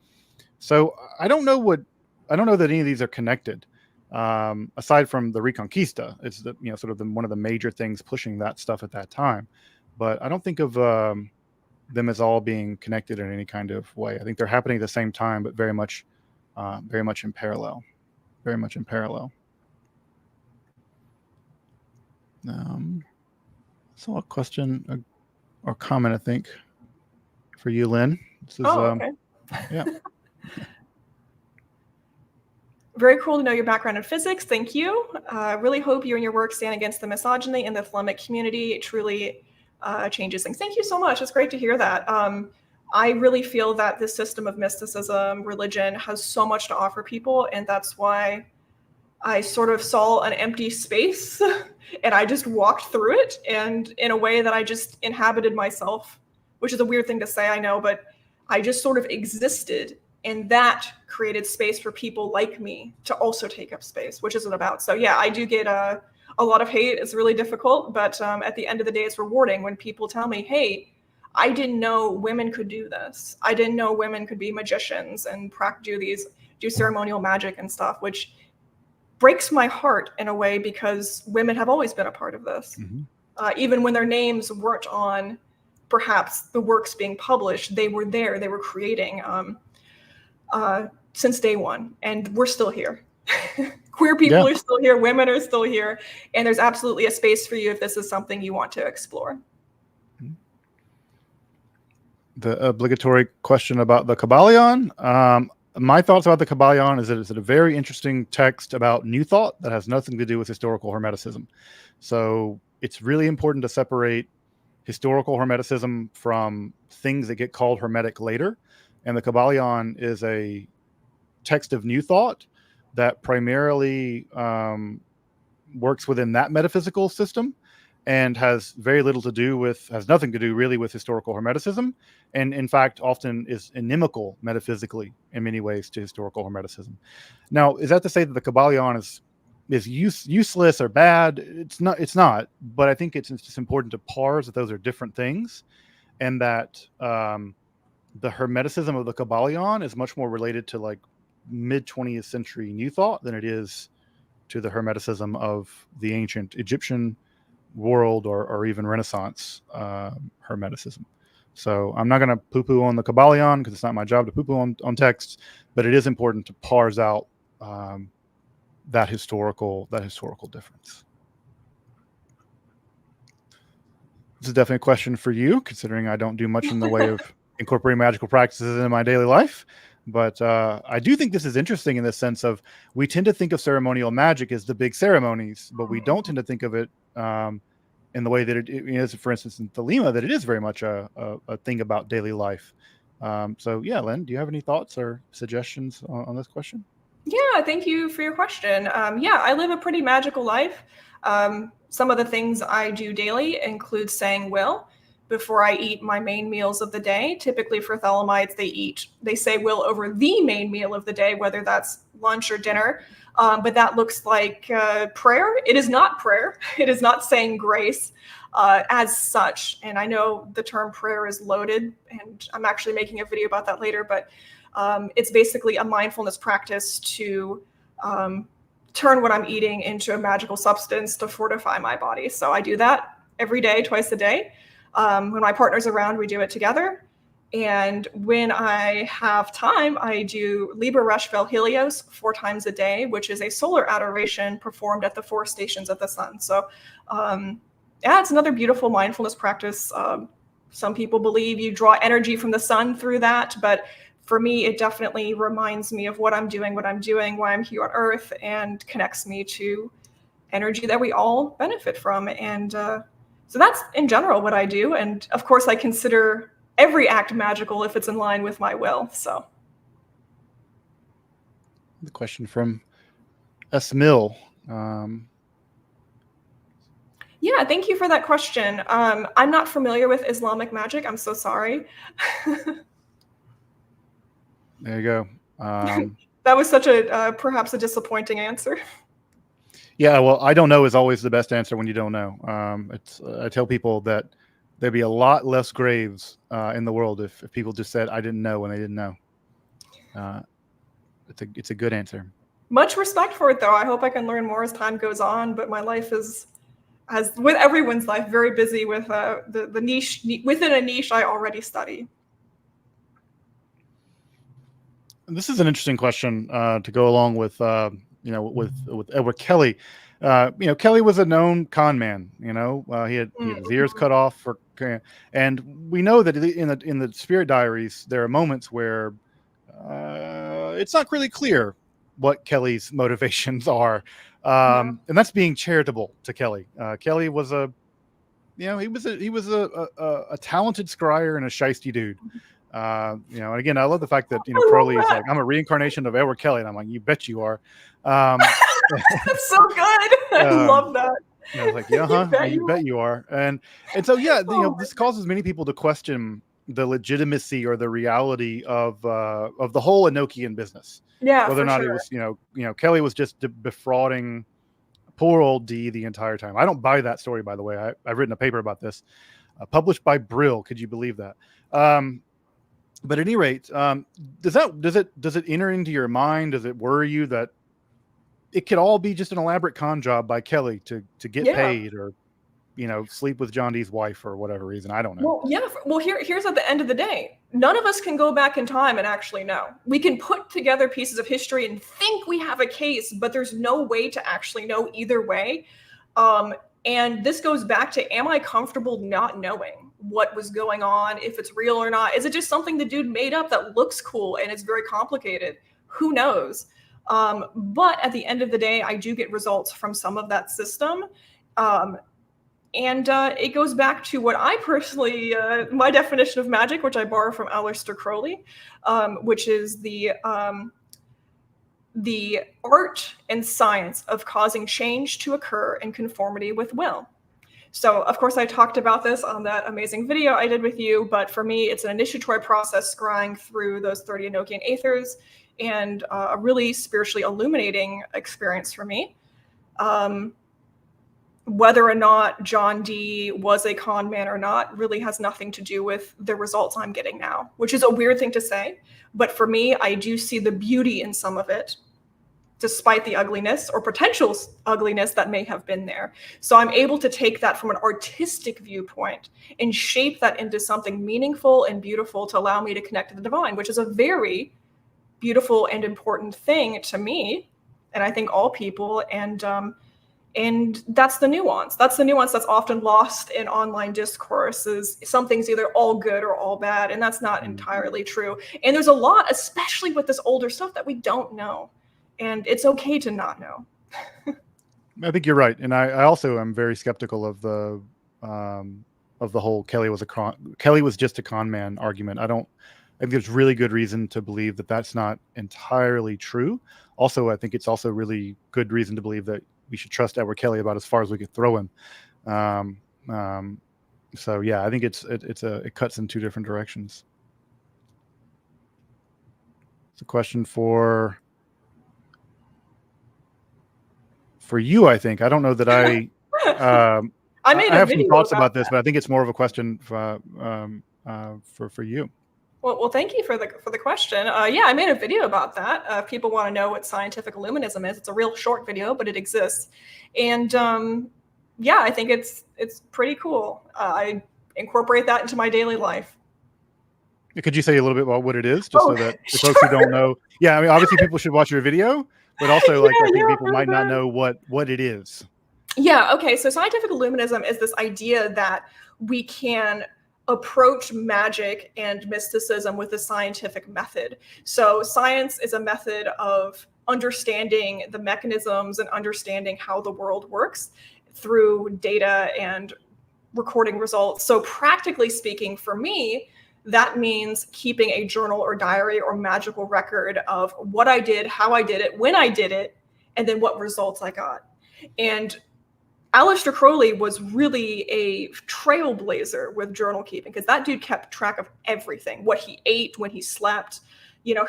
So I don't know that any of these are connected. Aside from the Reconquista, it's sort of one of the major things pushing that stuff at that time. But I don't think of them as all being connected in any kind of way. I think they're happening at the same time, but very much in parallel. Very much in parallel. So a question or comment, I think, for you, Lynn. This is, okay. Yeah. Very cool to know your background in physics. Thank you. Really hope you and your work stand against the misogyny in the Thelemic community. It truly changes things. Thank you so much. It's great to hear that. I really feel that this system of mysticism, religion, has so much to offer people, and that's why I sort of saw an empty space and I just walked through it, and in a way that I just inhabited myself, which is a weird thing to say, I know, but I just sort of existed, and that created space for people like me to also take up space, which isn't about. So yeah, I do get a lot of hate. It's really difficult, but at the end of the day, it's rewarding when people tell me, hey, I didn't know women could do this. I didn't know women could be magicians and do ceremonial magic and stuff, which breaks my heart in a way, because women have always been a part of this. Mm-hmm. Even when their names weren't on perhaps the works being published, they were there, they were creating since day one, and we're still here. Queer people Yeah. are still here, women are still here, and there's absolutely a space for you if this is something you want to explore. The obligatory question about the Kabbalion. My thoughts about the Kabbalion is that it's a very interesting text about New Thought that has nothing to do with historical Hermeticism. So it's really important to separate historical Hermeticism from things that get called Hermetic later. And the Kabbalion is a text of New Thought that primarily works within that metaphysical system and has nothing to do really with historical Hermeticism, and in fact often is inimical metaphysically in many ways to historical Hermeticism. Now, is that to say that the Kabbalion is useless or bad? It's not, but I think it's just important to parse that those are different things, and that the Hermeticism of the Kabbalion is much more related to like mid 20th century New Thought than it is to the Hermeticism of the ancient Egyptian world or even Renaissance Hermeticism. So I'm not going to poo-poo on the Kabbalion because it's not my job to poo-poo on texts, but it is important to parse out that historical difference. This is definitely a question for you, considering I don't do much in the way of incorporating magical practices in my daily life. But I do think this is interesting in the sense of we tend to think of ceremonial magic as the big ceremonies, but we don't tend to think of it in the way that it is, for instance, in Thelema, that it is very much a thing about daily life. So yeah, Lynn, do you have any thoughts or suggestions on this question? Yeah, thank you for your question. Yeah, I live a pretty magical life. Some of the things I do daily include saying will before I eat my main meals of the day. Typically for Thelemites, they say will over the main meal of the day, whether that's lunch or dinner. But that looks like prayer. It is not prayer. It is not saying grace as such. And I know the term prayer is loaded, and I'm actually making a video about that later, but it's basically a mindfulness practice to turn what I'm eating into a magical substance to fortify my body. So I do that every day, twice a day. When my partner's around, we do it together. And when I have time, I do Liber Resh Vel Helios 4 times a day, which is a solar adoration performed at the 4 stations of the sun. So yeah, it's another beautiful mindfulness practice. Some people believe you draw energy from the sun through that, but for me, it definitely reminds me of what I'm doing, why I'm here on Earth, and connects me to energy that we all benefit from. And so that's in general what I do. And of course, I consider every act magical if it's in line with my will. So The question from S. Mill. Yeah, thank you for that question. I'm not familiar with Islamic magic. I'm so sorry. There you go. That was such a perhaps a disappointing answer. Yeah, well, I don't know is always the best answer when you don't know. I tell people that there'd be a lot less graves in the world if people just said I didn't know when they didn't know. It's a good answer. Much respect for it, though. I hope I can learn more as time goes on. But my life is, as with everyone's life, very busy with the niche within a niche I already study. This is an interesting question to go along with with Edward Kelly. Kelly was a known con man. He had his ears cut off and we know that in the spirit diaries there are moments where it's not really clear what Kelly's motivations are, and that's being charitable to Kelly. Kelly was a talented scryer and a shiesty dude. And again, I love the fact that Crowley is like, I'm a reincarnation of Edward Kelly, and I'm like, you bet you are. That's so good. I love that. I was like, yeah, you bet you are. And so yeah, this causes many people to question the legitimacy or the reality of the whole Enochian business. Yeah, whether or not it was Kelly was just befrauding poor old Dee the entire time. I don't buy that story, by the way. I've written a paper about this, published by Brill. Could you believe that? But at any rate, does it enter into your mind? Does it worry you that it could all be just an elaborate con job by Kelly to get paid? Or sleep with John Dee's wife for whatever reason. I don't know. Well, yeah. Well, here's at the end of the day, none of us can go back in time and actually know. We can put together pieces of history and think we have a case, but there's no way to actually know either way. And this goes back to, am I comfortable not knowing what was going on, if it's real or not? Is it just something the dude made up that looks cool and it's very complicated? Who knows? But at the end of the day, I do get results from some of that system. And it goes back to what I personally, my definition of magic, which I borrow from Aleister Crowley, which is the art and science of causing change to occur in conformity with will. So, of course, I talked about this on that amazing video I did with you, but for me, it's an initiatory process scrying through those 30 Enochian aethers, and a really spiritually illuminating experience for me. Whether or not John Dee was a con man or not really has nothing to do with the results I'm getting now, which is a weird thing to say. But for me, I do see the beauty in some of it, despite the ugliness or potential ugliness that may have been there. So I'm able to take that from an artistic viewpoint and shape that into something meaningful and beautiful to allow me to connect to the divine, which is a very beautiful and important thing to me, and I think all people. And that's the nuance. That's the nuance that's often lost in online discourse, is something's either all good or all bad, and that's not entirely true. And there's a lot, especially with this older stuff, that we don't know. And it's okay to not know. I think you're right. And I also am very skeptical of the whole Kelly was just a con man argument. I think there's really good reason to believe that that's not entirely true. Also, I think it's also really good reason to believe that we should trust Edward Kelly about as far as we could throw him. So yeah, I think it cuts in two different directions. It's a question for you, I think. I don't know that I have some thoughts about this, but I think it's more of a question for you. Well, thank you for the question. Yeah, I made a video about that. If people want to know what scientific illuminism is, it's a real short video, but it exists. And yeah, I think it's pretty cool. I incorporate that into my daily life. Could you say a little bit about what it is, just so that the folks who don't know? Yeah, I mean, obviously people should watch your video, but also I think people might not know what it is. Yeah. Okay. So scientific illuminism is this idea that we can approach magic and mysticism with a scientific method. So science is a method of understanding the mechanisms and understanding how the world works through data and recording results. So practically speaking, for me, that means keeping a journal or diary or magical record of what I did, how I did it, when I did it, and then what results I got. And Aleister Crowley was really a trailblazer with journal keeping, because that dude kept track of everything, what he ate, when he slept,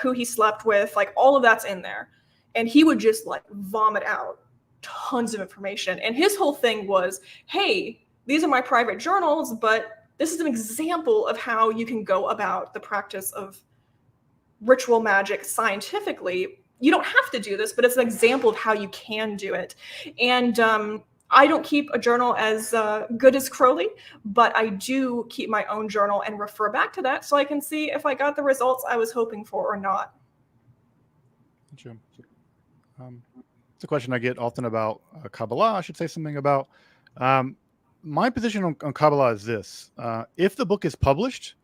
who he slept with, like all of that's in there. And he would just like vomit out tons of information. And his whole thing was, hey, these are my private journals, but this is an example of how you can go about the practice of ritual magic scientifically. You don't have to do this, but it's an example of how you can do it. And I don't keep a journal as good as Crowley, but I do keep my own journal and refer back to that so I can see if I got the results I was hoping for or not. Gotcha. It's a question I get often about Kabbalah. I should say something about. My position on Kabbalah is this. If the book is published,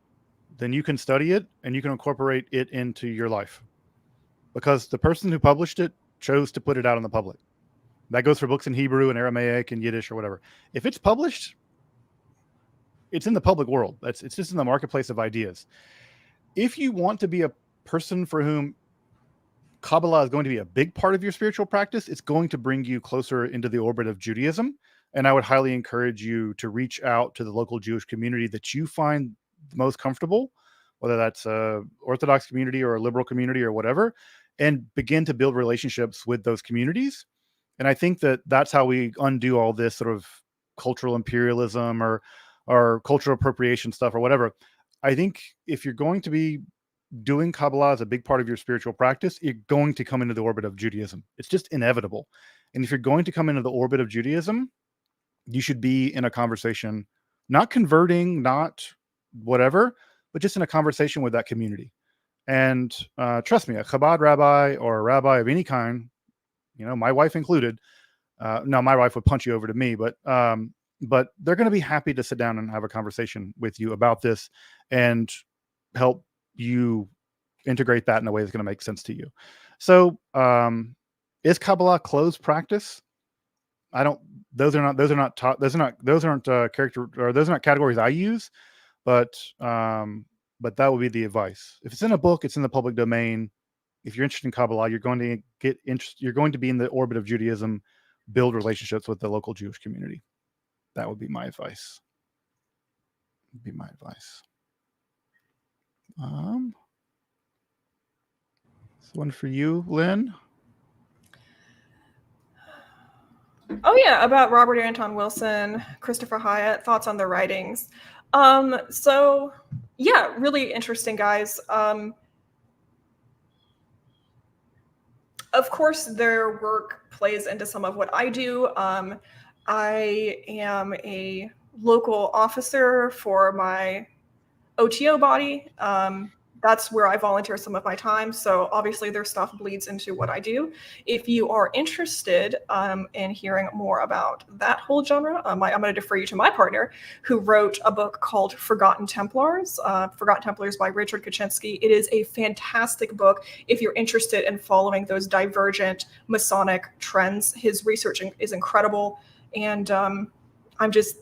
then you can study it and you can incorporate it into your life, because the person who published it chose to put it out in the public. That goes for books in Hebrew and Aramaic and Yiddish or whatever. If it's published, it's in the public world. It's just in the marketplace of ideas. If you want to be a person for whom Kabbalah is going to be a big part of your spiritual practice, it's going to bring you closer into the orbit of Judaism. And I would highly encourage you to reach out to the local Jewish community that you find the most comfortable, whether that's a Orthodox community or a liberal community or whatever, and begin to build relationships with those communities. And I think that that's how we undo all this sort of cultural imperialism or cultural appropriation stuff or whatever. I think if you're going to be doing Kabbalah as a big part of your spiritual practice, you're going to come into the orbit of Judaism. It's just inevitable. And if you're going to come into the orbit of Judaism, you should be in a conversation, not converting, not whatever, but just in a conversation with that community. And trust me, a Chabad rabbi or a rabbi of any kind, my wife included, no, my wife would punch you over to me, but they're going to be happy to sit down and have a conversation with you about this and help you integrate that in a way that's going to make sense to you. So, is Kabbalah closed practice? Those aren't categories I use, but that would be the advice. If it's in a book, it's in the public domain. If you're interested in Kabbalah, you're going to be in the orbit of Judaism, build relationships with the local Jewish community. That would be my advice. This one for you, Lynn. Oh yeah, about Robert Anton Wilson, Christopher Hyatt, thoughts on their writings. So yeah, really interesting guys. Of course, their work plays into some of what I do. I am a local officer for my OTO body. That's where I volunteer some of my time. So obviously their stuff bleeds into what I do. If you are interested in hearing more about that whole genre, I'm going to defer you to my partner, who wrote a book called Forgotten Templars, Forgotten Templars by Richard Kaczynski. It is a fantastic book if you're interested in following those divergent Masonic trends. His research is incredible. And I'm just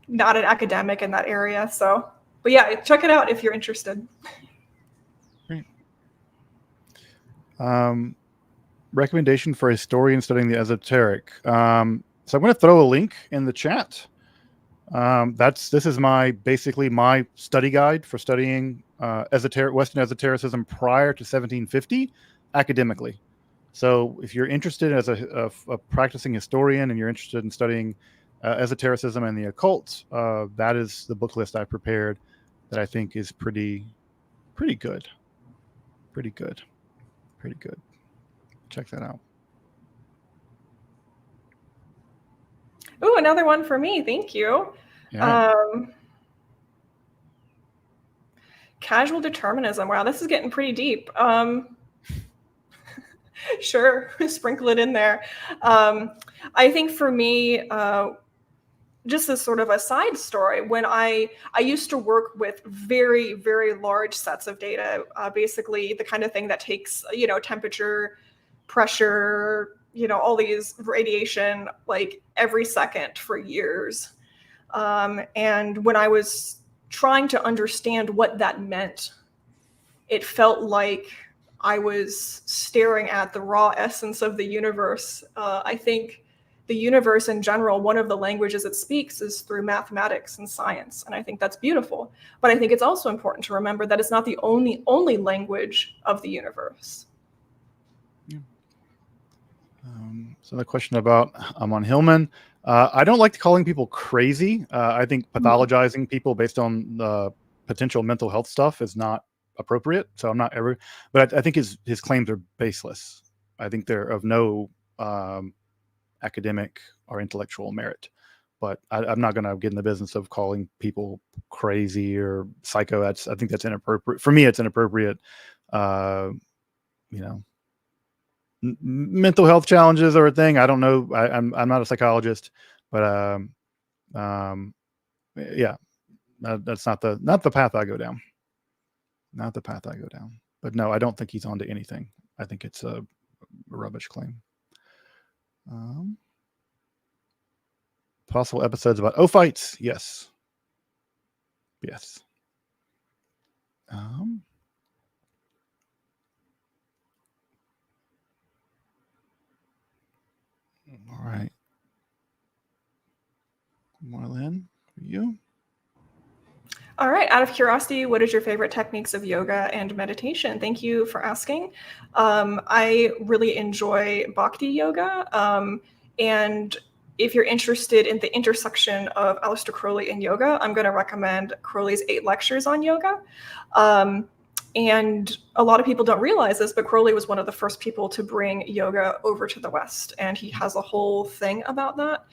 not an academic in that area. So, but yeah, check it out if you're interested. Great. Recommendation for a historian studying the esoteric. So I'm going to throw a link in the chat. This is basically my study guide for studying Western esotericism prior to 1750 academically. So if you're interested as a practicing historian and you're interested in studying esotericism and the occult, that is the book list I prepared that I think is pretty good. Pretty good. Check that out. Ooh, another one for me. Thank you. Yeah. Casual determinism. Wow, this is getting pretty deep. Sure, sprinkle it in there. I think for me, just as sort of a side story, when I used to work with very, very large sets of data, basically the kind of thing that takes, temperature, pressure, all these radiation, like every second for years. And when I was trying to understand what that meant, it felt like I was staring at the raw essence of the universe. I think the universe in general, one of the languages it speaks is through mathematics and science. And I think that's beautiful. But I think it's also important to remember that it's not the only language of the universe. Yeah. So the question about Amon Hillman. I don't like calling people crazy. I think pathologizing people based on the potential mental health stuff is not appropriate. So I'm not ever, but I think his claims are baseless. I think they're of no academic or intellectual merit. But I'm not going to get in the business of calling people crazy or psycho. I think that's inappropriate. For me, it's inappropriate. Mental health challenges are a thing. I don't know. I'm not a psychologist, but yeah, that's not the path I go down. Not the path I go down. But no, I don't think he's onto anything. I think it's a rubbish claim. Possible episodes about fights. Yes. All right. Marlene, for you. All right. Out of curiosity, what is your favorite techniques of yoga and meditation? Thank you for asking. I really enjoy Bhakti yoga. And if you're interested in the intersection of Aleister Crowley and yoga, I'm going to recommend Crowley's 8 lectures on yoga. And a lot of people don't realize this, but Crowley was one of the first people to bring yoga over to the West. And he has a whole thing about that.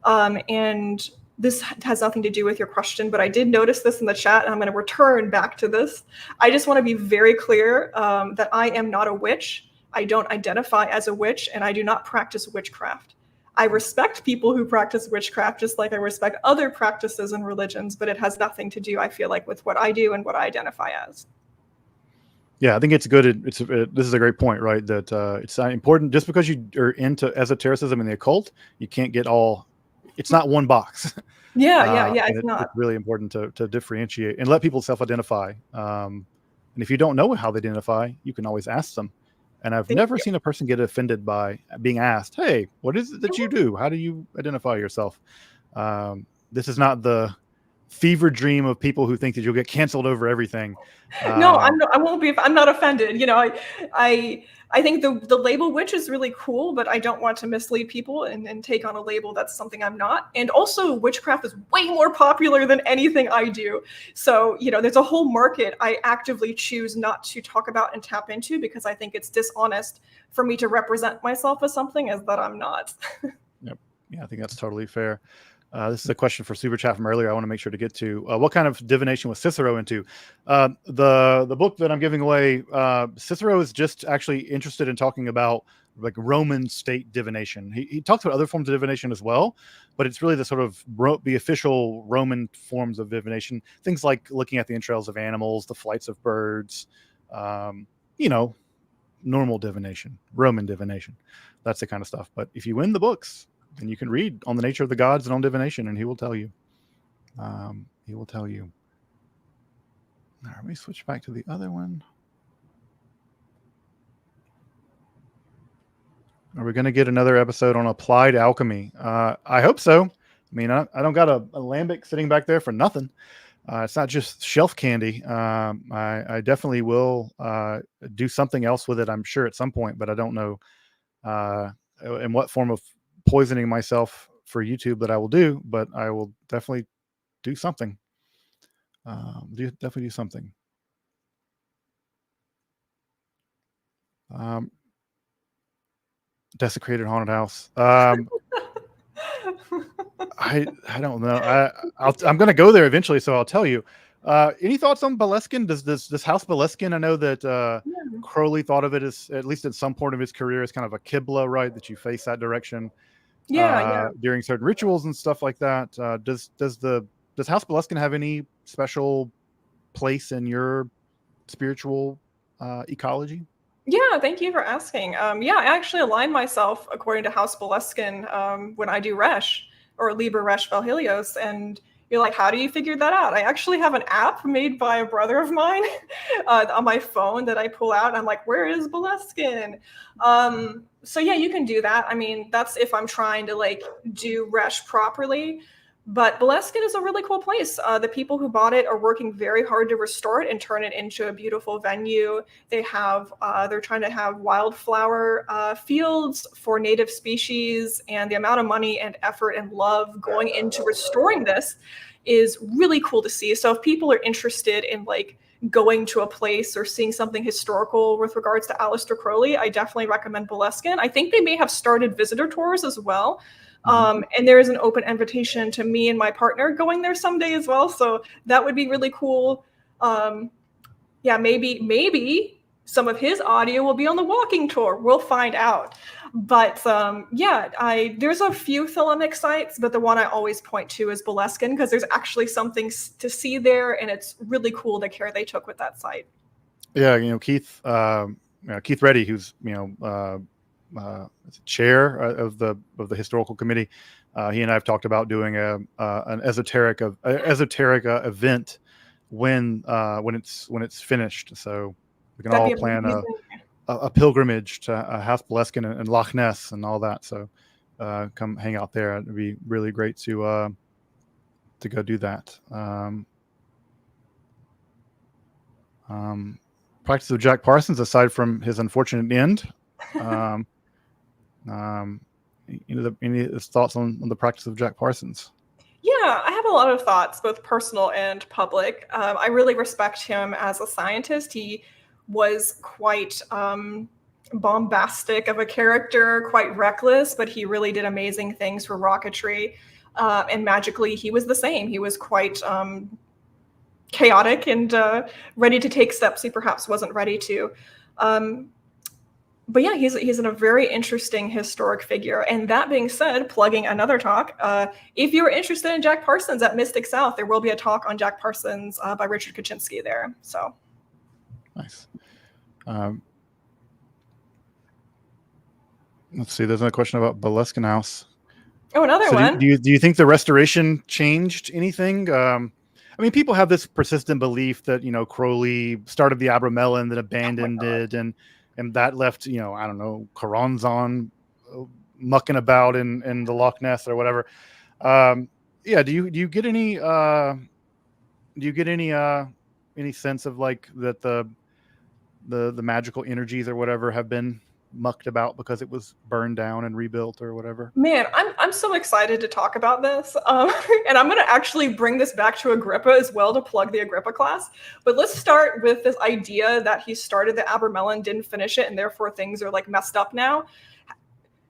And this has nothing to do with your question, but I did notice this in the chat, and I'm going to return back to this. I just want to be very clear that I am not a witch. I don't identify as a witch, and I do not practice witchcraft. I respect people who practice witchcraft just like I respect other practices and religions, but it has nothing to do, I feel like, with what I do and what I identify as. Yeah, I think it's good. This is a great point, right? That it's not important just because you are into esotericism and the occult, you can't get all. It's not one box. Yeah, And it's it's not. really important to differentiate and let people self-identify. And if you don't know how they identify, you can always ask them. And I've Thank never you. seen a person get offended by being asked, "Hey, what is it that you do? How do you identify yourself?" This is not the fever dream of people who think that you'll get canceled over everything. No, Um, I won't be. I'm not offended. I think the label witch is really cool, but I don't want to mislead people and take on a label that's something I'm not. And also, witchcraft is way more popular than anything I do. So there's a whole market I actively choose not to talk about and tap into because I think it's dishonest for me to represent myself as something as that I'm not. Yep. Yeah, I think that's totally fair. This is a question for Super Chat from earlier. I want to make sure to get to. What kind of divination was Cicero into? The book that I'm giving away, Cicero is just actually interested in talking about like Roman state divination. He talks about other forms of divination as well, but it's really the sort of the official Roman forms of divination. Things like looking at the entrails of animals, the flights of birds, you know, normal divination, Roman divination. That's the kind of stuff. But if you win the books, then you can read on the nature of the gods and on divination, and he will tell you. He will tell you. All right, let me switch back to the other one. Are we going to get another episode on applied alchemy? I hope so. I mean, I don't got a lambic sitting back there for nothing. It's not just shelf candy. I definitely will do something else with it, I'm sure, at some point, but I don't know in what form of poisoning myself for YouTube that I will do, but I will definitely do something. Definitely do something. Desecrated haunted house. I don't know. I'm going to go there eventually, so I'll tell you. Any thoughts on Boleskine? Does this House Boleskine? I know that Crowley thought of it as, at least at some point of his career, as kind of a Qibla, right? That you face that direction Yeah. during certain rituals and stuff like that. Does House Boleskine have any special place in your spiritual ecology? Yeah, thank you for asking. Yeah, I actually align myself according to House Boleskine when I do Resh or Liber Resh Valhelios. And you're like, how do you figure that out? I actually have an app made by a brother of mine on my phone that I pull out. I'm like, where is Boleskine? So yeah, you can do that. I mean, that's if I'm trying to like do Resh properly. But Boleskine is a really cool place. The people who bought it are working very hard to restore it and turn it into a beautiful venue. They're trying to have wildflower fields for native species, and the amount of money and effort and love going into restoring this is really cool to see. So if people are interested in like going to a place or seeing something historical with regards to Aleister Crowley, I definitely recommend Boleskine. I think they may have started visitor tours as well. And there is an open invitation to me and my partner going there someday as well. So that would be really cool. Yeah, maybe some of his audio will be on the walking tour. We'll find out. But yeah, there's a few Thelemic sites, but the one I always point to is Boleskine because there's actually something to see there, and it's really cool the care they took with that site. Yeah, Keith Reddy, who's chair of the historical committee. He and I have talked about doing an Esoterica event when it's finished. So we can all plan a pilgrimage to House Boleskine and Loch Ness and all that. So come hang out there. It'd be really great to go do that. Practice of Jack Parsons, aside from his unfortunate end. Any thoughts on the practice of Jack Parsons? Yeah, I have a lot of thoughts, both personal and public. I really respect him as a scientist. He was quite bombastic of a character, quite reckless, but he really did amazing things for rocketry. And magically, he was the same. He was quite chaotic and ready to take steps he perhaps wasn't ready to. But yeah, he's a very interesting historic figure. And that being said, plugging another talk, if you're interested in Jack Parsons at Mystic South, there will be a talk on Jack Parsons by Richard Kaczynski there. So nice. Let's see. There's another question about Boleskine House. Oh, another one. Do you think the restoration changed anything? I mean, people have this persistent belief that, you know, Crowley started the Abramelin, then abandoned it, and that left, you know, I don't know, Choronzon mucking about in the Loch Ness or whatever. Yeah, do you get any any sense of like that the magical energies or whatever have been mucked about because it was burned down and rebuilt or whatever? Man, I'm so excited to talk about this. And I'm going to actually bring this back to Agrippa as well to plug the Agrippa class. But let's start with this idea that he started the Abramelin, didn't finish it, and therefore things are like messed up now.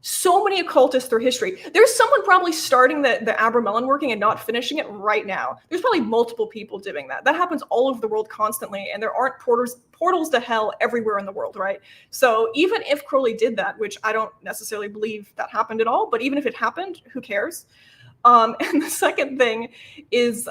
So many occultists through history. There's someone probably starting the Abramelin working and not finishing it right now. There's probably multiple people doing that. That happens all over the world constantly, and there aren't portals to hell everywhere in the world, right? So even if Crowley did that, which I don't necessarily believe that happened at all, but even if it happened, who cares? And the second thing is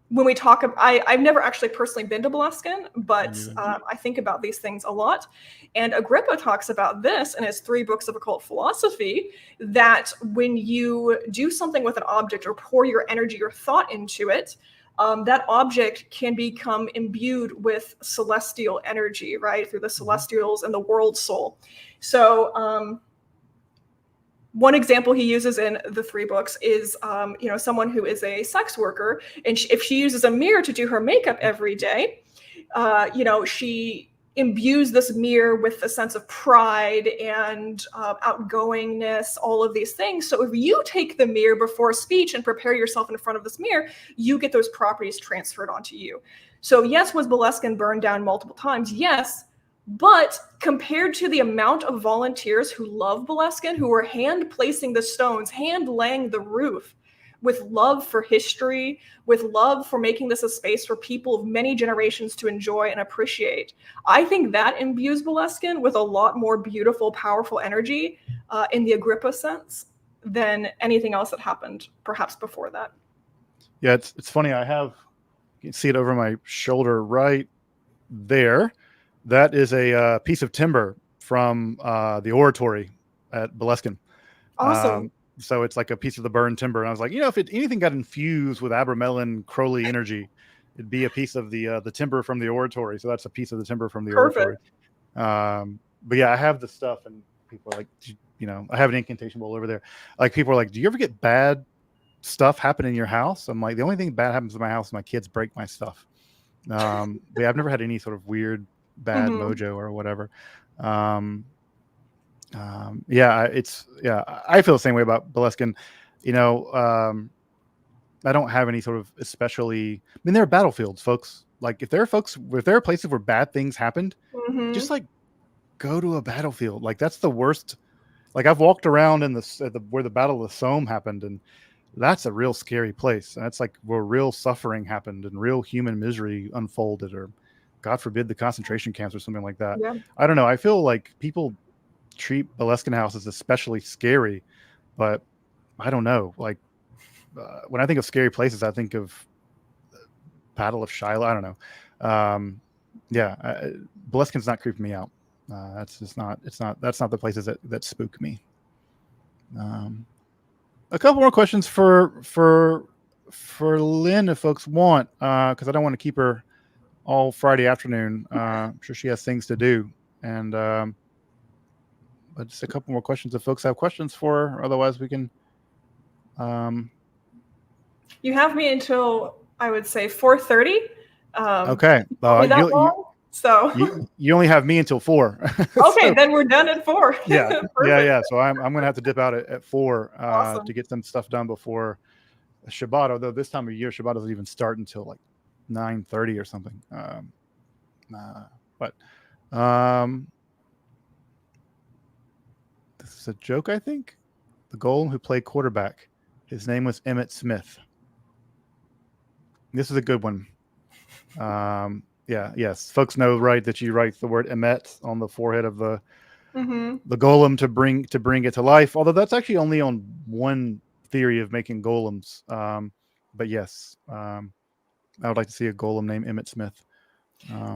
when we talk about, I've never actually personally been to Boleskine, but I think about these things a lot. And Agrippa talks about this in his 3 books of occult philosophy, that when you do something with an object or pour your energy or thought into it, that object can become imbued with celestial energy, right? Through the celestials and the world soul. So, one example he uses in the 3 books is, you know, someone who is a sex worker, and if she uses a mirror to do her makeup every day, you know, she imbues this mirror with a sense of pride and outgoingness, all of these things. So if you take the mirror before a speech and prepare yourself in front of this mirror, you get those properties transferred onto you. So yes, was Boleskine burned down multiple times? Yes. But compared to the amount of volunteers who love Boleskine, who were hand placing the stones, hand laying the roof, with love for history, with love for making this a space for people of many generations to enjoy and appreciate, I think that imbues Boleskine with a lot more beautiful, powerful energy in the Agrippa sense than anything else that happened perhaps before that. Yeah, it's funny. You can see it over my shoulder right there. That is a piece of timber from the oratory at Boleskine. Awesome. So it's like a piece of the burned timber. And I was like, you know, if anything got infused with Abramelin Crowley energy, it'd be a piece of the timber from the oratory. So that's a piece of the timber from the oratory. But yeah, I have the stuff, and people are like, you know, I have an incantation bowl over there. Like, people are like, do you ever get bad stuff happen in your house? I'm like, the only thing bad happens in my house is my kids break my stuff. But yeah, I've never had any sort of weird bad mojo or whatever. Yeah, I feel the same way about Boleskine. You know, I don't have any sort of especially, I mean, there are battlefields, folks. Like, if there are places where bad things happened, just like go to a battlefield. Like, that's the worst. Like, I've walked around in where the Battle of the Somme happened, and that's a real scary place. That's like where real suffering happened and real human misery unfolded, or God forbid, the concentration camps or something like that. Yeah. I don't know. I feel like people treat Boleskine House as especially scary, but I don't know. Like, when I think of scary places, I think of Battle of Shiloh. I don't know. Boleskine's not creeping me out. That's just not. That's not the places that spook me. A couple more questions for Lynn, if folks want, because I don't want to keep her all Friday afternoon. I'm sure she has things to do, and but just a couple more questions if folks have questions for her. Otherwise, we can. You have me until, I would say, 4:30. Okay. So you only have me until 4. Okay, so, then we're done at 4. Yeah. Yeah. So I'm gonna have to dip out at 4 Awesome. to get some stuff done before Shabbat. Although this time of year, Shabbat doesn't even start until like 9:30 or something. this is a joke, I think. The golem who played quarterback. His name was Emmitt Smith. This is a good one. Yeah, yes. Folks know, right, that you write the word Emmet on the forehead of the golem to bring it to life. Although that's actually only on one theory of making golems. But yes, I would like to see a golem named Emmitt Smith.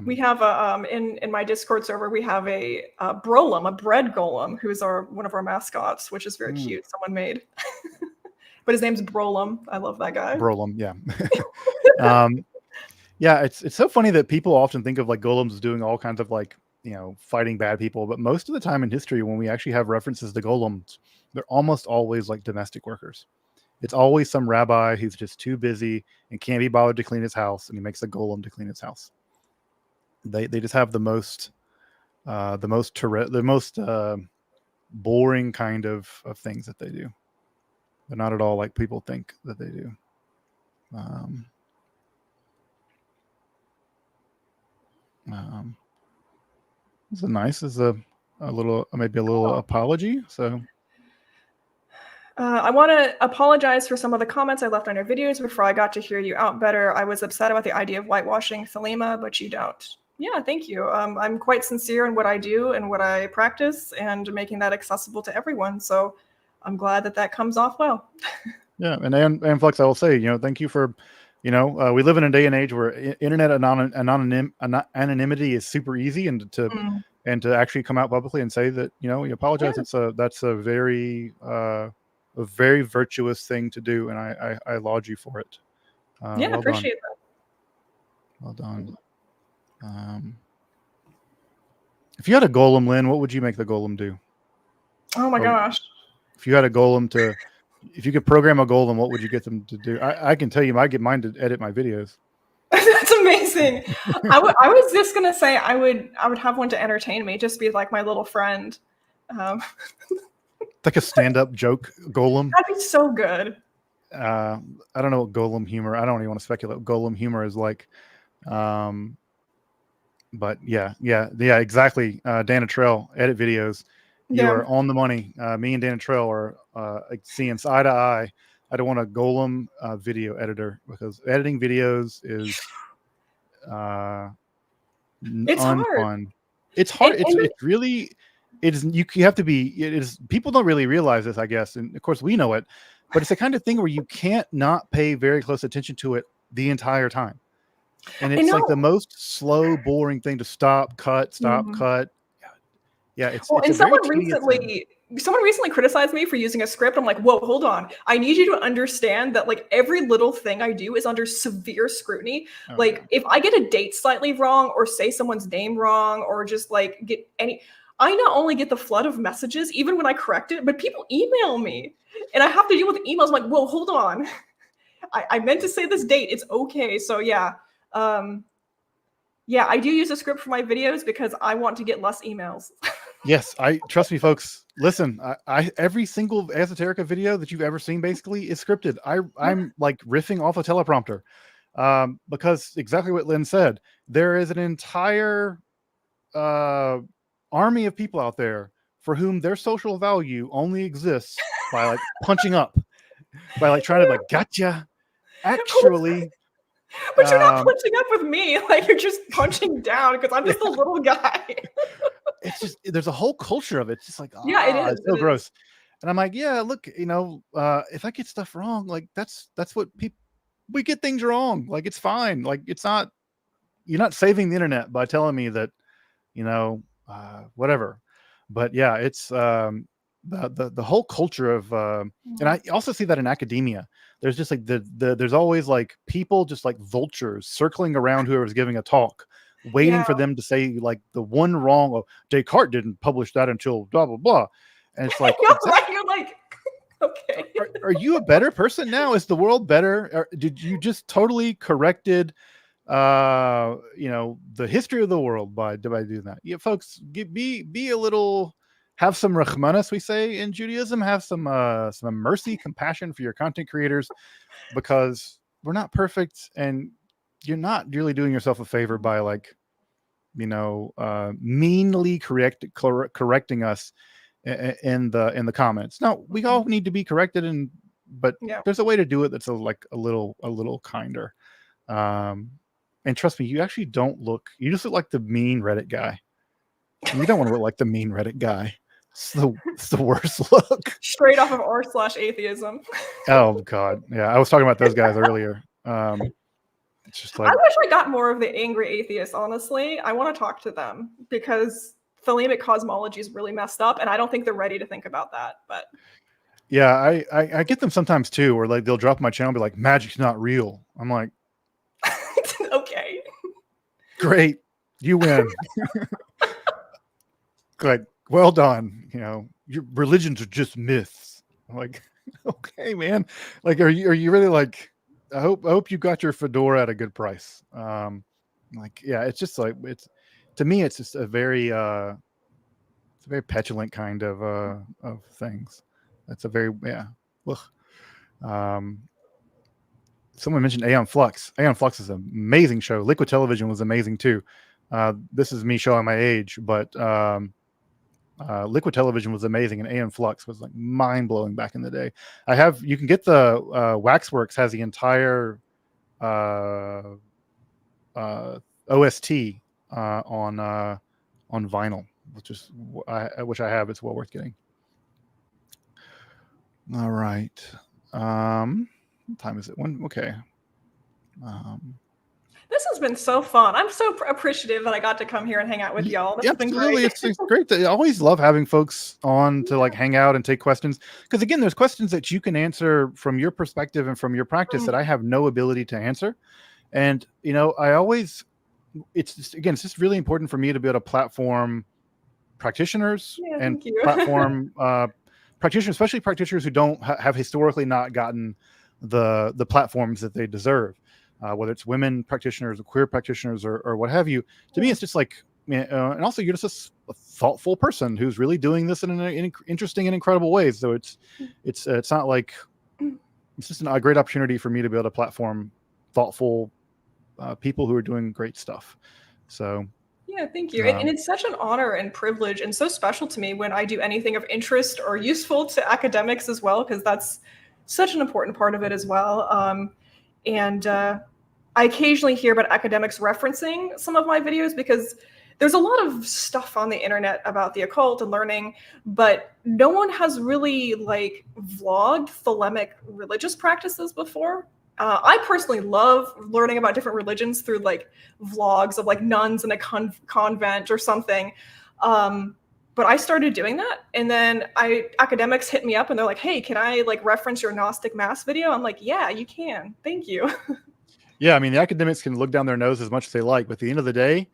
We have a in my Discord server, we have a brolem, a bread golem, who's one of our mascots, which is very cute. Someone made, but his name's Brolem. I love that guy. Brolem, yeah. Yeah, it's so funny that people often think of like golems doing all kinds of like, you know, fighting bad people, but most of the time in history, when we actually have references to golems, they're almost always like domestic workers. It's always some rabbi who's just too busy and can't be bothered to clean his house, and he makes a golem to clean his house. They just have the most boring kind of things that they do. They're not at all like people think that they do. It's nice as a little, maybe a little apology. So I want to apologize for some of the comments I left on your videos before I got to hear you out better. I was upset about the idea of whitewashing Thelema, but you don't. Yeah, thank you. I'm quite sincere in what I do and what I practice, and making that accessible to everyone. So I'm glad that comes off well. Yeah, and Flex, I will say, you know, thank you for, you know, we live in a day and age where internet anonymity is super easy, and to actually come out publicly and say that, you know, you apologize. Yeah. That's a very virtuous thing to do, and I laud you for it. Yeah, well appreciate that. Well done. If you had a golem, Lynn, what would you make the golem do? Oh my gosh! If you had a golem if you could program a golem, what would you get them to do? I can tell you, I get mine to edit my videos. That's amazing. I was just gonna say I would have one to entertain me, just be like my little friend. Like a stand-up joke golem. That'd be so good. I don't know what golem humor. I don't even want to speculate what golem humor is like. But yeah, exactly. Dana Trail, edit videos. You are on the money. Me and Dana Trail are seeing eye to eye. I don't want a golem video editor, because editing videos is it's unfun. It's hard. It's really, it is. You have to be. It is. People don't really realize this, I guess, and of course we know it. But it's the kind of thing where you can't not pay very close attention to it the entire time. And it's like the most slow, boring thing to stop, cut. Yeah, it's. Well, and someone recently criticized me for using a script. I'm like, whoa, hold on. I need you to understand that like every little thing I do is under severe scrutiny. Okay. Like if I get a date slightly wrong, or say someone's name wrong, or just like I not only get the flood of messages even when I correct it, but people email me and I have to deal with emails. I'm like, whoa, hold on. I meant to say this date. It's okay. So yeah. Yeah, I do use a script for my videos because I want to get less emails. Yes, trust me, folks. Listen, I every single Esoterica video that you've ever seen basically is scripted. I'm like riffing off a teleprompter, because exactly what Lynn said. There is an entire army of people out there for whom their social value only exists by like punching up, by like trying to like gotcha. Actually. But you're not punching up with me. Like you're just punching down because I'm just a little guy. It's just, there's a whole culture of it. It's just like, yeah, it is. It's so gross. And I'm like, yeah, look, you know, if I get stuff wrong, like that's what we get things wrong. Like it's fine. Like it's not, you're not saving the internet by telling me that, you know, whatever. But yeah, it's the whole culture of, and I also see that in academia. There's just like there's always like people just like vultures circling around whoever's giving a talk, waiting for them to say like the one wrong. Oh, Descartes didn't publish that until blah blah blah, and it's like you're like, okay, are you a better person now? Is the world better? Or did you just totally corrected, you know, the history of the world by doing that? Yeah, folks, be a little. Have some rachmanas, we say in Judaism. Have some mercy, compassion for your content creators, because we're not perfect, and you're not really doing yourself a favor by like, you know, meanly correcting us in the comments. Now we all need to be corrected, but Yeah. there's a way to do it that's a little kinder. And trust me, you actually don't look. You just look like the mean Reddit guy. And you don't want to look like the mean Reddit guy. It's the worst look. Straight off of r/atheism. Oh God, yeah. I was talking about those guys earlier. It's just like, I wish I got more of the angry atheists. Honestly, I want to talk to them because thelemic cosmology is really messed up, and I don't think they're ready to think about that. But yeah, I get them sometimes too, where like they'll drop my channel and be like, magic's not real. I'm like, okay, great, you win. Like, well done. You know, your religions are just myths. I'm like, okay, man. Like, are you really like? I hope you got your fedora at a good price. Like, yeah, it's just like to me, it's just a very petulant kind of things. That's a very ugh. Someone mentioned Aeon Flux. Aeon Flux is an amazing show. Liquid Television was amazing too. This is me showing my age, but Liquid Television was amazing, and Aeon Flux was like mind blowing back in the day. You can get the Waxworks has the entire OST on vinyl, which I have. It's well worth getting. All right. What time is it? Okay. This has been so fun. I'm so appreciative that I got to come here and hang out with y'all. This has been great. It's great. I always love having folks on to like hang out and take questions. Because again, there's questions that you can answer from your perspective and from your practice that I have no ability to answer. And, you know, it's just really important for me to be able to platform practitioners and platform practitioners, especially practitioners who don't have historically not gotten the platforms that they deserve. Whether it's women practitioners or queer practitioners or what have you. To me, it's just like, and also you're just a thoughtful person who's really doing this in an interesting and incredible ways. So it's not like, it's just a great opportunity for me to be able to platform thoughtful people who are doing great stuff. So yeah, thank you. And it's such an honor and privilege and so special to me when I do anything of interest or useful to academics as well, because that's such an important part of it as well. And I occasionally hear about academics referencing some of my videos because there's a lot of stuff on the internet about the occult and learning, but no one has really like vlogged thelemic religious practices before. I personally love learning about different religions through like vlogs of like nuns in a convent or something. But I started doing that, and then academics hit me up and they're like, hey, can I like reference your Gnostic Mass video? I'm like, yeah, you can. Thank you. Yeah, I mean, the academics can look down their nose as much as they like, but at the end of the day,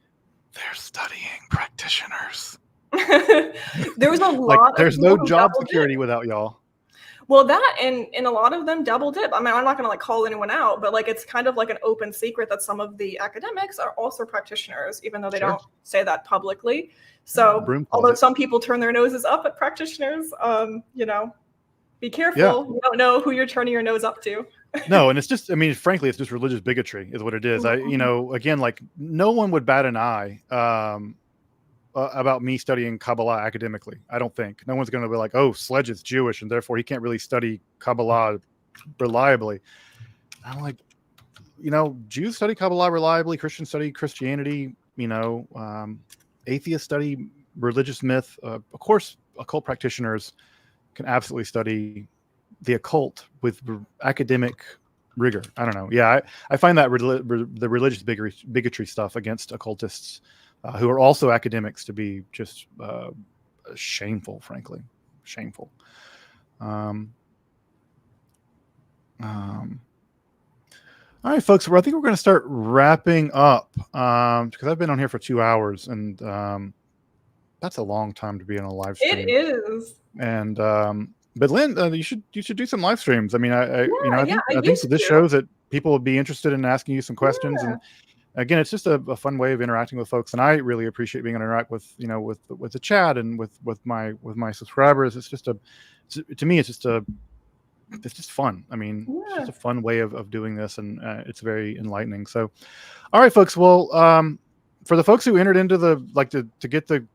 they're studying practitioners. There was a lot there's no job security without y'all. Well, that and a lot of them double dip. I mean, I'm not going to like call anyone out, but like it's kind of like an open secret that some of the academics are also practitioners, even though they don't say that publicly. So although some people turn their noses up at practitioners, you know, be careful. Yeah. You don't know who you're turning your nose up to. No, and it's just, I mean, frankly, it's just religious bigotry is what it is. You know, again, like no one would bat an eye about me studying Kabbalah academically. I don't think. No one's going to be like, oh, Sledge is Jewish and therefore he can't really study Kabbalah reliably. I'm like, you know, Jews study Kabbalah reliably, Christians study Christianity, you know, atheists study religious myth. Of course, occult practitioners can absolutely study the occult with academic rigor. I don't know. Yeah, I find that the religious bigotry stuff against occultists who are also academics to be just shameful, frankly. Shameful. All right, folks. Well, I think we're going to start wrapping up because I've been on here for 2 hours, and that's a long time to be in a live stream. It is. And but Lynn, you should do some live streams. I mean, I think this shows that people would be interested in asking you some questions. And again, it's just a fun way of interacting with folks, and I really appreciate being able to interact with with the chat and with my subscribers. It's just to me, it's just fun. I mean, it's just a fun way of doing this, and it's very enlightening. So, all right, folks. Well, for the folks who entered into to get the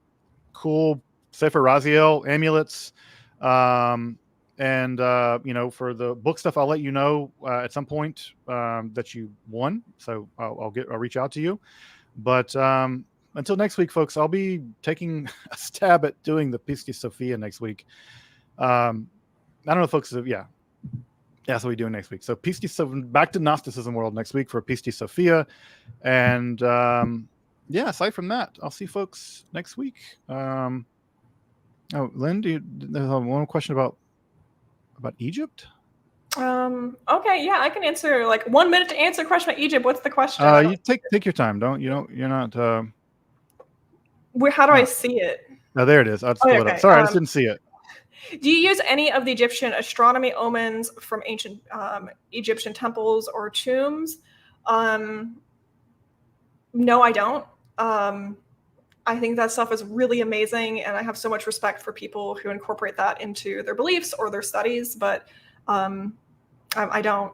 cool Sefer Raziel, amulets, and for the book stuff, I'll let you know at some point that you won. So I'll reach out to you. But until next week, folks, I'll be taking a stab at doing the Pistis Sophia next week. I don't know, folks. Yeah, that's what we're doing next week. So back to Gnosticism world next week for Pistis Sophia, and aside from that, I'll see folks next week. Lynn, there's one question about Egypt? Okay, yeah, I can answer 1 minute to answer a question about Egypt. What's the question? You take your time. You're not. How do I see it? Oh, there it is. I'll just pull it up. Sorry, I just didn't see it. Do you use any of the Egyptian astronomy omens from ancient Egyptian temples or tombs? No, I don't. I think that stuff is really amazing, and I have so much respect for people who incorporate that into their beliefs or their studies. But I don't.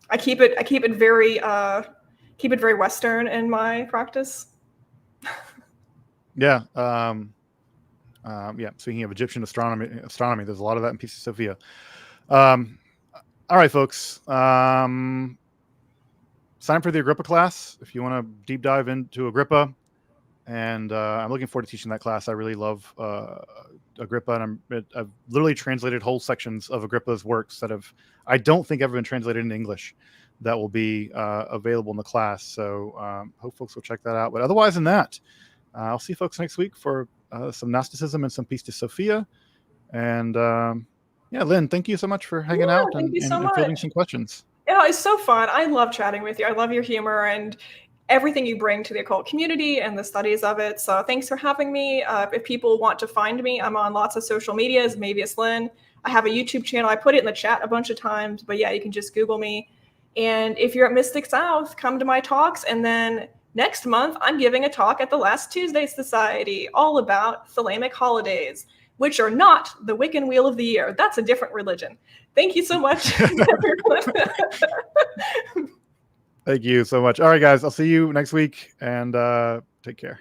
I keep it very Western in my practice. Yeah. Speaking of Egyptian astronomy, there's a lot of that in Pistis Sophia. All right, folks. Sign up for the Agrippa class if you want to deep dive into Agrippa. And I'm looking forward to teaching that class. I really love Agrippa, and I've literally translated whole sections of Agrippa's works that I don't think ever been translated into English, that will be available in the class. So hope folks will check that out. But otherwise than that, I'll see folks next week for some Gnosticism and some Pistis Sophia. And Lynn, thank you so much for hanging out and fielding some questions. Yeah, it's so fun. I love chatting with you. I love your humor and everything you bring to the occult community and the studies of it. So thanks for having me. If people want to find me, I'm on lots of social medias, Mavius Lynn. I have a YouTube channel. I put it in the chat a bunch of times, but yeah, you can just Google me. And if you're at Mystic South, come to my talks. And then next month, I'm giving a talk at the Last Tuesday Society all about Thelemic holidays, which are not the Wiccan Wheel of the Year. That's a different religion. Thank you so much, everyone. Thank you so much. All right, guys, I'll see you next week, and take care.